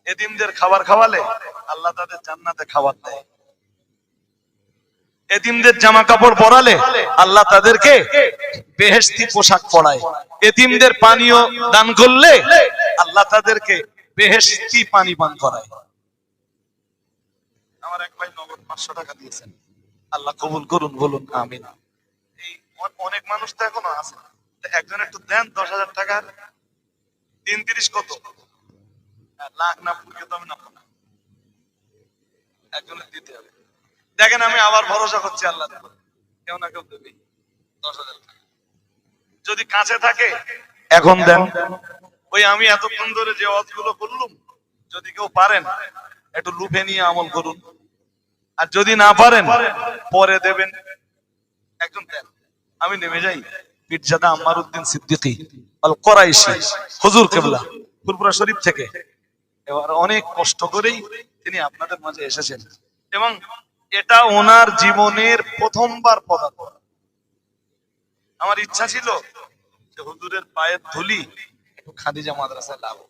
এতিমদের খাবার খাওয়ালে আল্লাহ তাদের জান্নাতে খাবার দেয়, এতিমদের জামা কাপড় পরালে আল্লাহ তাদেরকে বেহেশতি পোশাক পরায়, এতিমদের পানীয় দান করলে আল্লাহ তাদেরকে বেহেশতি পানি পান করায়। আমার এক ভাই নগদ 500 টাকা দিয়েছেন, আল্লাহ কবুল করুন, বলুন আমিন। এই অনেক মানুষ তো এখনো আছে, একজন একটু দেন 10,000 টাকা। 3 30 কত? লাখ না ফুলকে তো আমি না, একজনের দিতে হবে। দেখেন আমি আবার ভরসা করছি আল্লাহ, কেউ না কেউ দেবে 10,000 টাকা যদি কাছে থাকে এখন দেন। ওই আমি এতক্ষণ ধরে যে ওয়াজগুলো করলাম, যদি কেউ পারেন একটু লুফে নিয়ে আমল করুন, আর যদি না পারেন পরে দেবেন। একজন দেন, আমি নেমে যাই। পীরজাদা আম্মার উদ্দিন সিদ্দিকী আল কুরাইশি হুজুর কিবলা ফুরফুরা শরীফ থেকে, এবার অনেক কষ্ট করেই তিনি আপনাদের মাঝে এসেছেন, এবং এটা ওনার জীবনের প্রথমবার পদার্পণ। আমার ইচ্ছা ছিল যে হুজুরের পায়ের ধুলি একটু খাদিজা মাদ্রাসায় লাগাবো,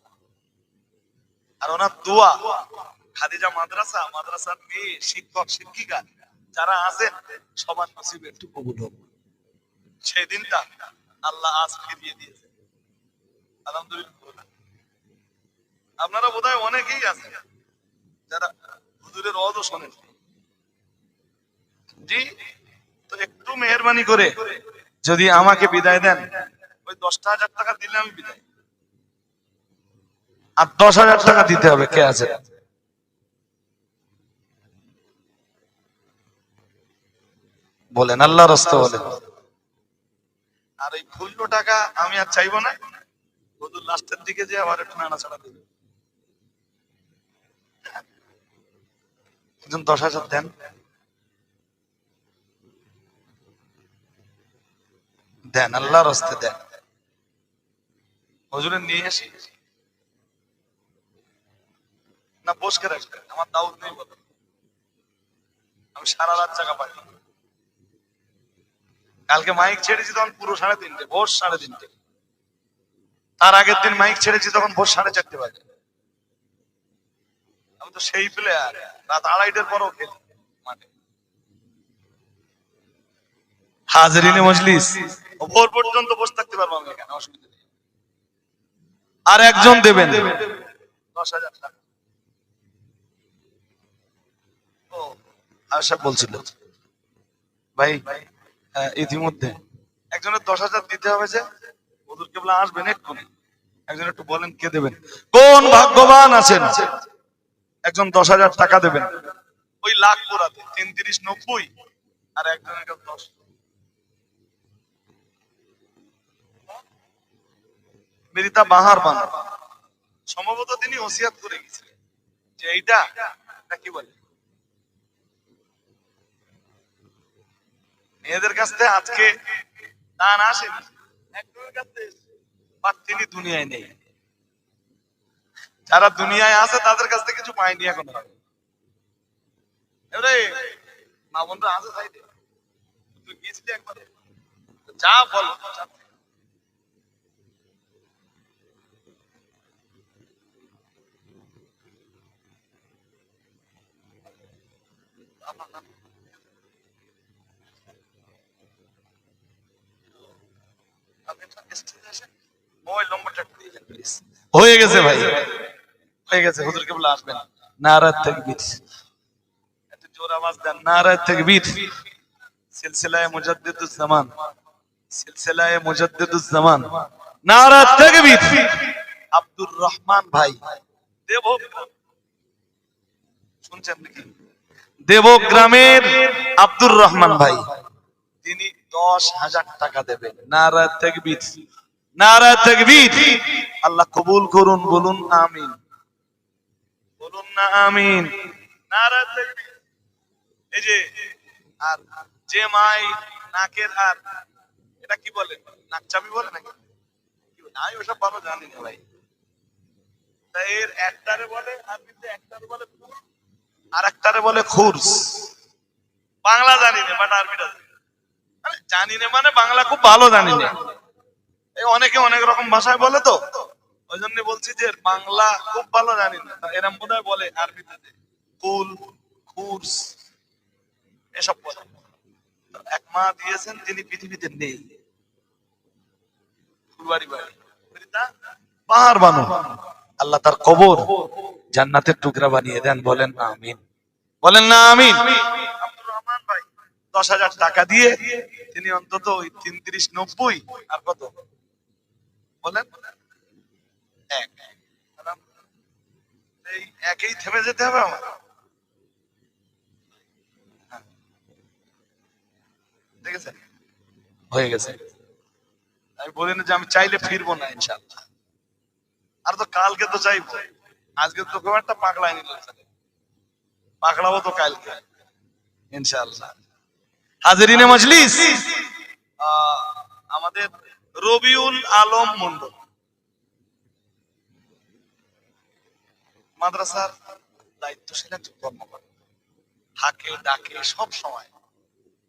আর ওনার দোয়া খাদিজা মাদ্রাসার মেয়ে শিক্ষক শিক্ষিকা যারা আছেন সবার নসিবে একটু কবুল হোক। সেই দিনটা আল্লাহ আজ ফিরিয়ে দিয়েছে, আলহামদুলিল্লাহ। আপনারা বোধহয় অনেকেই আছেন যারা হুজুরের ওয়াজও শোনেন। জি, তো একটু মেহেরবানি করে যদি আমাকে বিদায় দেন, ওই 10,000 টাকা দিলে আমি বিদায়, আর 10,000 টাকা দিতে হবে। কে আছে? বলেন, আল্লাহর রাস্তা বলেন। আর এই 15 টাকা আমি আর চাইবো না, হুজুর লাস্টের দিকে যে আবার একটু নাড়াচাড়া দেবে। একজন 10,000 দেন, দেন, আল্লাহর হস্তে দেন। হুজুরে নিয়ে আসি না বসকে রাখবেন, আমার দাউদ নেই বলো, আমি সারা রাত জায়গা পাই। কালকে মাইক ছেড়েছি তখন পুরো 3:30, ভোর 3:30। তার আগের দিন মাইক ছেড়েছি তখন ভোর 4:30 বাজে। আমি তো সেই প্লেয়ার, রাত 2:30টার পরও খেলি মাঠে। হাজরিনে মজলিস, ভোর পর্যন্ত বসে থাকতে পারবো আমি এখানে, অসুবিধা নেই। আর একজন দেবেন 10,000 টাকা। ও আশা বলছিল ভাই, ইতিমধ্যে একজনের 10,000 দিতে হবে, যে হুজুর কেবলা আসবেন এক্ষুনি। একজন একটু বলেন কে দেবেন, কোন ভাগ্যবান আছেন একজন 10,000 টাকা দেবেন ওই লাখ পোড়াতে 3, 30, 90 আর একজনের কাছে 10। মেরিতা বাহার বানা, সম্ভবত তিনি ওসিয়াত করে গেছিলেন যে এইটা কি বলে মেয়েদের কাছ থেকে আজকে দান আসেন একজনের কাছে, বাট তিনি দুনিয়ায় নেই। যারা দুনিয়ায় আছে তাদের কাছ থেকে কিছু পায়নি এখন। এবারে মা বোনরা আছে সাইডে, তুই গিয়েছিলি একবার, যা বল। হয়ে গেছে ভাই, হয়ে গেছে। হুজুর কেবল আসবেন, নারায়ে তাকবীর, একটু জোর আওয়াজ দেন, নারায়ে তাকবীর। সিলসিলায়ে মুজাদ্দিদুজ জামান, সিলসিলায়ে মুজাদ্দিদুজ জামান, নারায়ে তাকবীর। আব্দুর রহমান ভাই দেবগ্রাম, শুনছেন নাকি? দেবগ্রামের আব্দুর রহমান ভাই, তিনি 10,000 টাকা দেবেন। নারায়ে তাকবীর, নারায়ে তাকবীর। আল্লাহ কবুল করুন, বলুন আমিন, বলুন না আমিন। নারায়ে তাকবীর। এই যে আর যে মাই নাকের আর এটা কি বলে, নাক চাবি বলে নাকি, আমি ওসব ভালো জানি না ভাই। তাই এর একটারে বলে আরবিতে, একটারে বলে আর একটারে বলে খুরস। বাংলা জানি না, বাট আরবিটা জানি না, মানে বাংলা খুব ভালো জানি না। এই অনেকে অনেক রকম ভাষায় বলে, তো ওই জন্য বলছি যে বাংলা খুব ভালো জানি না, এরম বোধহয় বলে আরবিতে কুল, খুরস এসব বলে। এক মা দিয়েছেন, তিনি পৃথিবীতে নেই, ফুলবাড়ি বাড়ি পাহাড় বানো। আল্লাহ তার কবর জান্নাতের টুকরা বানিয়ে দেন, বলেন আমিন, বলেন না আমিন। আব্দুর রহমান ভাই 10,000 টাকা দিয়ে তিনি অন্তত ওই 3, 30, 90 আর কত বলেন, এক, এই একেই থেমে যেতে হবে আমার। ঠিক আছে, হয়ে গেছে। আমি বলি না যে আমি চাইলে ফিরবো না ইনশাআল্লাহ, আর তো কালকে তো চাইবো, আজকে তো খুব একটা পাগলাই নিল, পাকড়াবো তো কালকে ইনশাআল্লাহ। হাজরিনে মজলিস, আমাদের রবিউল আলম মন্ডল মাদ্রাসার দায়িত্বশীল একজন কর্মকর্তা, হাকে ডাকে সব সময়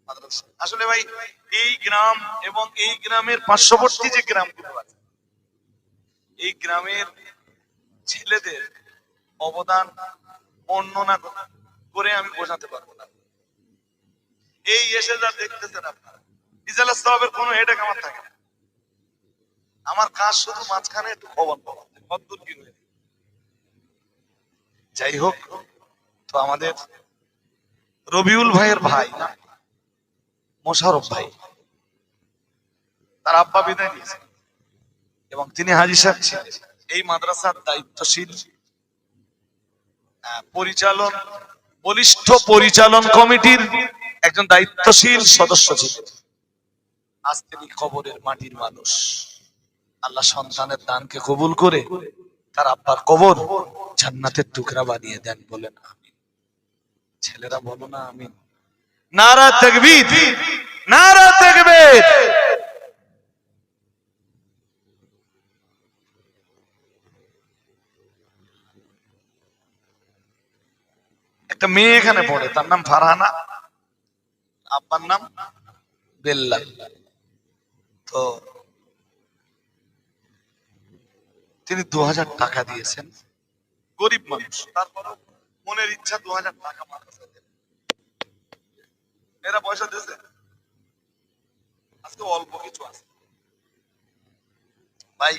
মাদ্রাসা। আসলে ভাই এই গ্রাম এবং এই গ্রামের পার্শ্ববর্তী যে গ্রামগুলো আছে, এই গ্রামের ছেলেদের অবদান বর্ণনা করে আমি বোঝাতে পারবো না। এই এসে যা দেখতেছেন আপনারা, ইজালাস সাহাবের কোনো হেডেক আমার থাকে না। আমার কাজ শুধু মাঝখানে একটু খবর পাওয়া, কতদূর কি হয়ে। যাই হোক, তো আমাদের রবিউল ভাইয়ের ভাই না মোশাররফ ভাই, তার আব্বা বিদায় নিয়েছে এবং তিনি হাজী সাহেব ছিলেন এই মাদ্রাসার দায়িত্বশীল পরিচালন, বলিষ্ঠ পরিচালন কমিটির একজন দায়িত্বশীল সদস্য ছিলেন। আজ তিনি কবরের মাটির মানুষ। আল্লাহ সন্তানের দানকে কবুল করে তার আব্বার কবর জান্নাতের টুকরা বানিয়ে দেন, বলেন আমিন। ছেলেরা বলো না আমিন। নারায়ে তাকবীর, নারায়ে তাকবীর। একটা মেয়ে এখানে পড়ে, তার নাম ফারহানা, আব্বার নাম বেল্লা। তো তিনি 2000 টাকা দিয়েছেন, গরিব মানুষ, তারপরে মনের ইচ্ছা 2000 টাকা মাদ্রাসা দেন। এরা পয়সা দিয়েছে, আজকে অল্প কিছু আছে ভাই।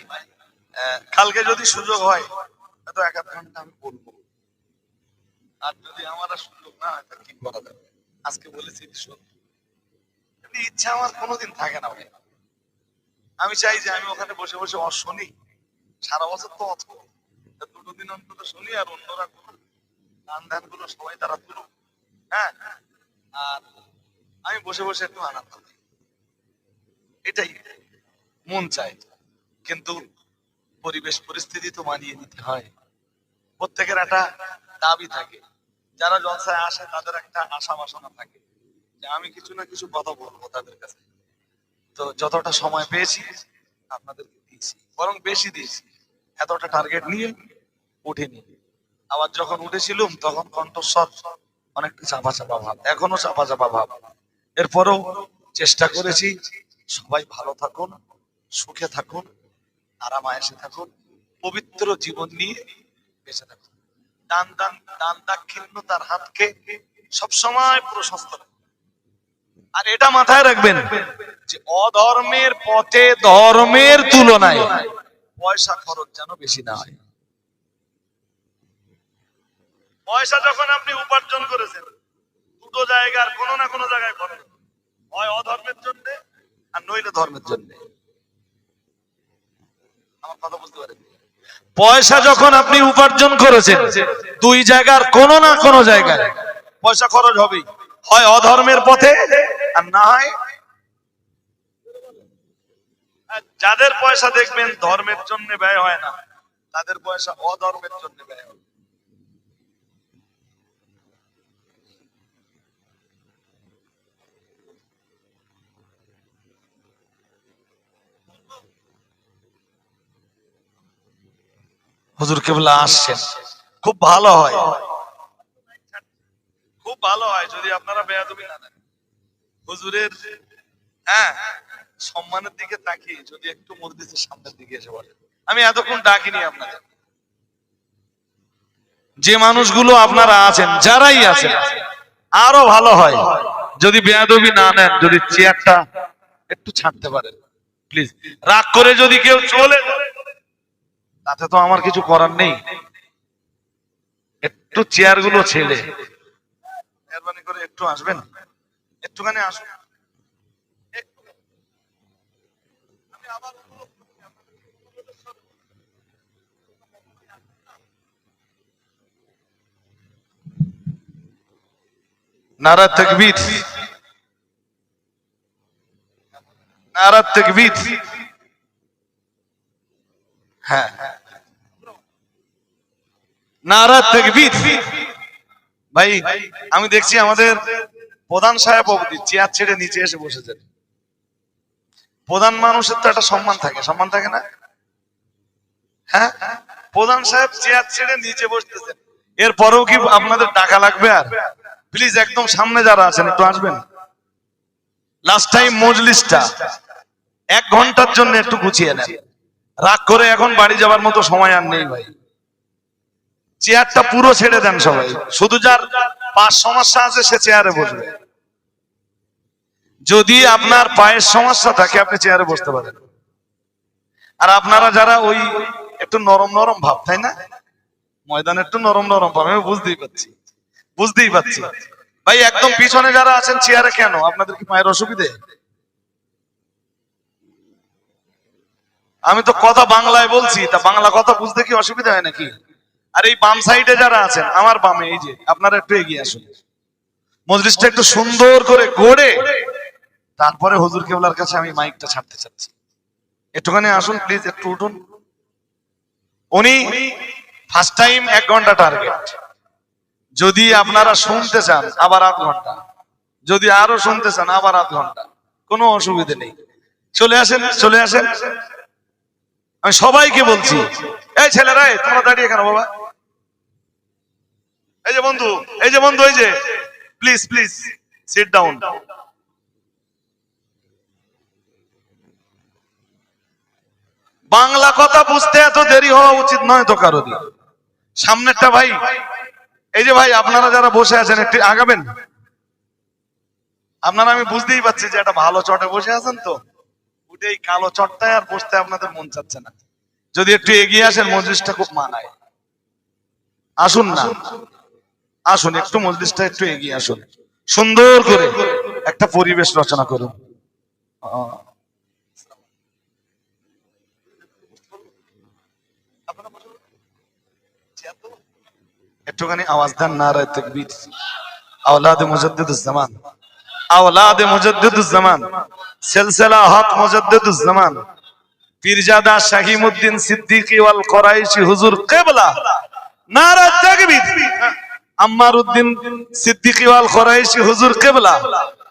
কালকে যদি সুযোগ হয় তো 1-1 ঘন্টা আমি বলবো, আর যদি আমার সুযোগ না হয় কি করা যাবে। আজকে বলেছি ইচ্ছা আমার কোনোদিন থাকে না ভাই। আমি চাই যে আমি ওখানে বসে বসে শুনি, সারা বছর তো অত 2 দিন অন্তত শুনি, আর অন্যরা করুক, গান ধ্যান গুলো সবাই তারা তুলুক, হ্যাঁ, আর আমি বসে বসে একটু আনন্দ পাই, এটাই মন চাই। কিন্তু পরিবেশ পরিস্থিতি তো মানিয়ে নিতে হয়। প্রত্যেকের একটা দাবি থাকে, যারা জলসায় আসে তাদের একটা আশা বাসনা থাকে যে আমি কিছু না কিছু কথা বলবো তাদের কাছে। তো যতটা সময় পেয়েছি আপনাদেরকে দিয়েছি, বরং বেশি দিয়েছি। এতটা টার্গেট নিয়ে উঠিনি। আবার যখন উঠেছিলাম তখন কণ্ঠস্বর অনেকটা চাপা চাপা ভাব, এখনো চাপা চাপা ভাব। এরপরেও চেষ্টা করেছি সবাই ভালো থাকুন, সুখে থাকুন, আরামায়েশে থাকুন, পবিত্র জীবন নিয়ে বেঁচে থাকুন। দান দাক্ষিণ্যতার হাতকে সবসময় প্রশস্ত রাখুন। আর এটা মাথায় রাখবেন যে অধর্মের পথে ধর্মের তুলনায় পয়সা খরচ যেন বেশি না হয়। পয়সা যখন আপনি উপার্জন করেছেন, দুটো জায়গার কোনো না কোনো জায়গায় খরচ, হয় অধর্মের জন্য আর নইলে ধর্মের জন্য। আমার কথা বুঝতে পারেন? পয়সা যখন আপনি উপার্জন করেছেন, 2 জায়গার কোনো না কোনো জায়গায় পয়সা খরচ হবেই, হয় অধর্মের পথে আর না হয়। যাদের পয়সা দেখবেন ধর্মের জন্য ব্যয় হয় না, তাদের পয়সা অধর্মের জন্য ব্যয় হয়। হুজুর কেবলা আসছেন, খুব ভালো হয়, খুব ভালো হয় যদি আপনারা বেয়াদবি না দেন। হুজুরের হ্যাঁ সম্মানের দিকে তাকিয়ে যদি একটু মসজিদের সামনের দিকে এসে বলেন। আমি এতক্ষণ ডাকিনি আপনাদের। যে মানুষগুলো আপনারা আছেন, যারাই আছেন, আরো ভালো হয় যদি বেয়াদবি না নেন, যদি চেয়ারটা একটু ছাড়তে পারেন প্লিজ। রাগ করে যদি কেউ চলে তাতে তো আমার কিছু করার নেই। একটু চেয়ার গুলো ছেড়ে মেহরবানি করে একটু আসবেন, একটুখানি আসুন। নারা তাকবীর, নারা তাকবীর। হ্যাঁ, নারা তাকবীর। ভাই আমি দেখছি আমাদের প্রধান সাহেব অবধি চেয়ার ছেড়ে নিচে এসে বসেছেন। প্রধান মানুষের তো একটা সম্মান থাকে, সম্মান থাকে না? হ্যাঁ, প্রধান সাহেব চেয়ার ছেড়ে নিচে বসতেছেন, এরপরেও কি আপনাদের টাকা লাগবে? আর প্লিজ একদম সামনে যারা আছেন একটু আসবেন। লাস্ট টাইম মজলিসটা 1 ঘন্টার জন্য একটু গুছিয়ে নেন। রাগ করে এখন বাড়ি যাবার মতো সময় আর নেই ভাই। চেয়ারটা পুরো ছেড়ে দেন সবাই, শুধু যার পাঁচ সমস্যা আছে সে চেয়ারে বসবে। যদি আপনার পায়ের সমস্যা থাকে আপনি চেয়ারে বসতে পারেন। আর আপনারা যারা ওই একটু নরম নরম ভাব, তাই না? ময়দানে একটু নরম নরম ভাব, আমি বুঝতেই পাচ্ছি ভাই। একদম পিছনে যারা আছেন চেয়ারে, কেন আপনাদের কি পায়ের অসুবিধে? আমি তো কথা বাংলায় বলছি, তা বাংলা কথা বুঝতে কি অসুবিধা হয় নাকি? আর এই বাম সাইডে যারা আছেন, আমার বামে, এই যে আপনারা একটু এগিয়ে আসুন। মজলিসটা একটু সুন্দর করে গড়ে তারপরে হুজুর কেবলার কাছে আমি মাইকটা ছাড়তে চাচ্ছি। একটুখানি আসুন প্লিজ, একটু উঠুন। উনি ফার্স্ট টাইম 1 ঘন্টা টার্গেট। যদি আপনারা শুনতে চান আবার 8 ঘন্টা, যদি আরো শুনতে চান আবার 8 ঘন্টা, কোনো অসুবিধা নেই। চলে আসেন, চলে আসেন। আমি সবাইকে বলছি, এই ছেলেরা তোমরা দাঁড়িয়ে কেন বাবা? এই যে বন্ধু, এই যে বন্ধু, এই যে please please sit down. Bangla কথা বুঝতে এত দেরি হওয়া উচিত নয় তো কারোরই। সামনেরটা ভাই, এই যে ভাই আপনারা যারা বসে আছেন একটু আগাবেন। আপনারা আমি বুঝতেই পারছি যে একটা ভালো চটে বসে আছেন, তো উঠে এই কালো চটটায় আর বসতে আপনাদের মন চাচ্ছে না। যদি একটু এগিয়ে আসেন মজলিসটা খুব মানায়। আসুন না, আসুন একটু মজলিসটা একটু এগিয়ে আসুন, সুন্দর করে একটা পরিবেশ রচনা করুন। একটুখানি আওয়াজ দেন, নারায়ে তাকবীর। আওলাদ মুজাদ্দিদুজ্জামান, আওলাদ মুজাদ্দিদুজ্জামান, সিলসিলা হক মুজাদ্দিদুজ্জামান পীরজাদা শাহিমউদ্দিন সিদ্দিকী ওয়াল কুরাইশি হুজুর কিবলা, নারায়ে তাকবীর। আম্মার উদ্দিন সিদ্দিকী ওয়াল কুরাইশি হুজুর কিবলা,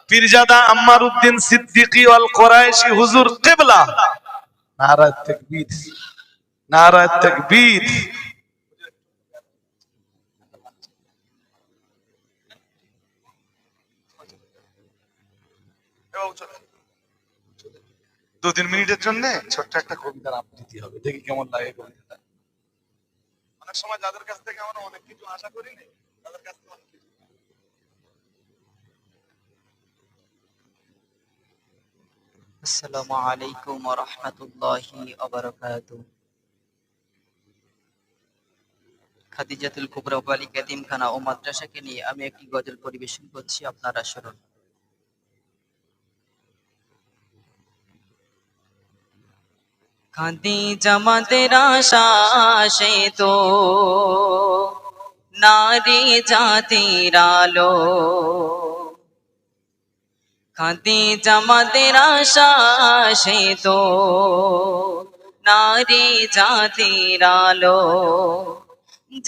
পীরজাদা আম্মার উদ্দিন সিদ্দিকী ওয়াল কুরাইশি হুজুর কিবলা, নারায়ে তাকবীর, নারায়ে তাকবীর। দু তিন মিনিটের জন্য ছোট্ট একটা কবিতার আবৃত্তি হবে, দেখি কেমন লাগে কবিতাটা। অনেক সময় যাদের কাছ থেকে আমরা অনেক কিছু আশা করি না, তাদের কাছ থেকে অনেক কিছু। আসসালামু আলাইকুম ওয়া রাহমাতুল্লাহি ওয়া বারাকাতুহু। খাদিজাতুল কুবরা বালিকা এতিমখানা ও মাদ্রাসাকে নিয়ে আমি একটি গজল পরিবেশন করছি, আপনারা শুনুন। খাদিজা আমাদের আশা, সে তো নারী জাতির আলো। খাদিজা আমাদের আশা, সে তো নারী জাতির আলো।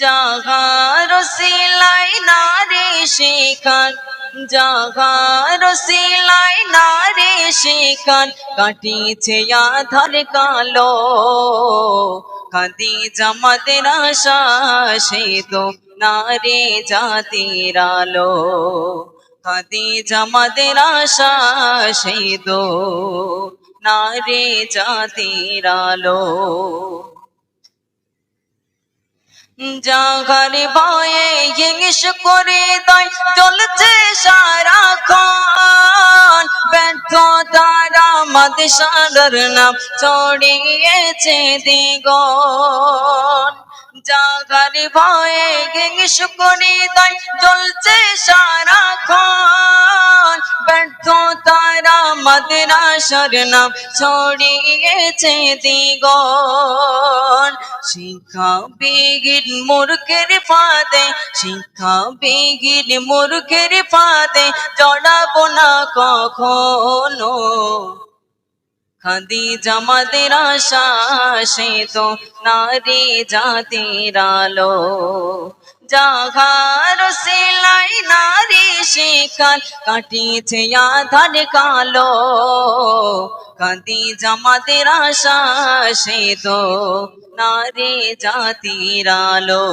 জাগার সিলাই নারী শিখান, জাগার সিলাই নারী শিখান, কাটিছে আধার কালো। খাদিজা আমাদের আশা, সে তো নারী জাতির আলো। খাদিজা আমাদের আশা, সে তো নারী জাতির আলো। জাগার ভয়ে হিংস করে দেয় চলছে সারাক্ষণ, ব্যর্থতার আমাদের সাগর নাম ছড়িয়েছে দ্বিগুণ। জাগার ভয়ে হিংস করে দেয় চলছে সারাক্ষণ, ব্যর্থতার আমাদের আশার নাম ছড়িয়েছে দ্বিগুণ। শিক্ষা বিহীন মূর্খের ফাঁদে, শিক্ষা বিহীন মূর্খের ফাঁদে জড়াবো না কখনো। খাদিজা আমাদের আশা, সে তো নারী জাতির আলো। জাগার সিলাই নারী শিখান, কাটিছে আধার কালো। খাদিজা আমাদের আশা, সে তো নারী জাতির আলো।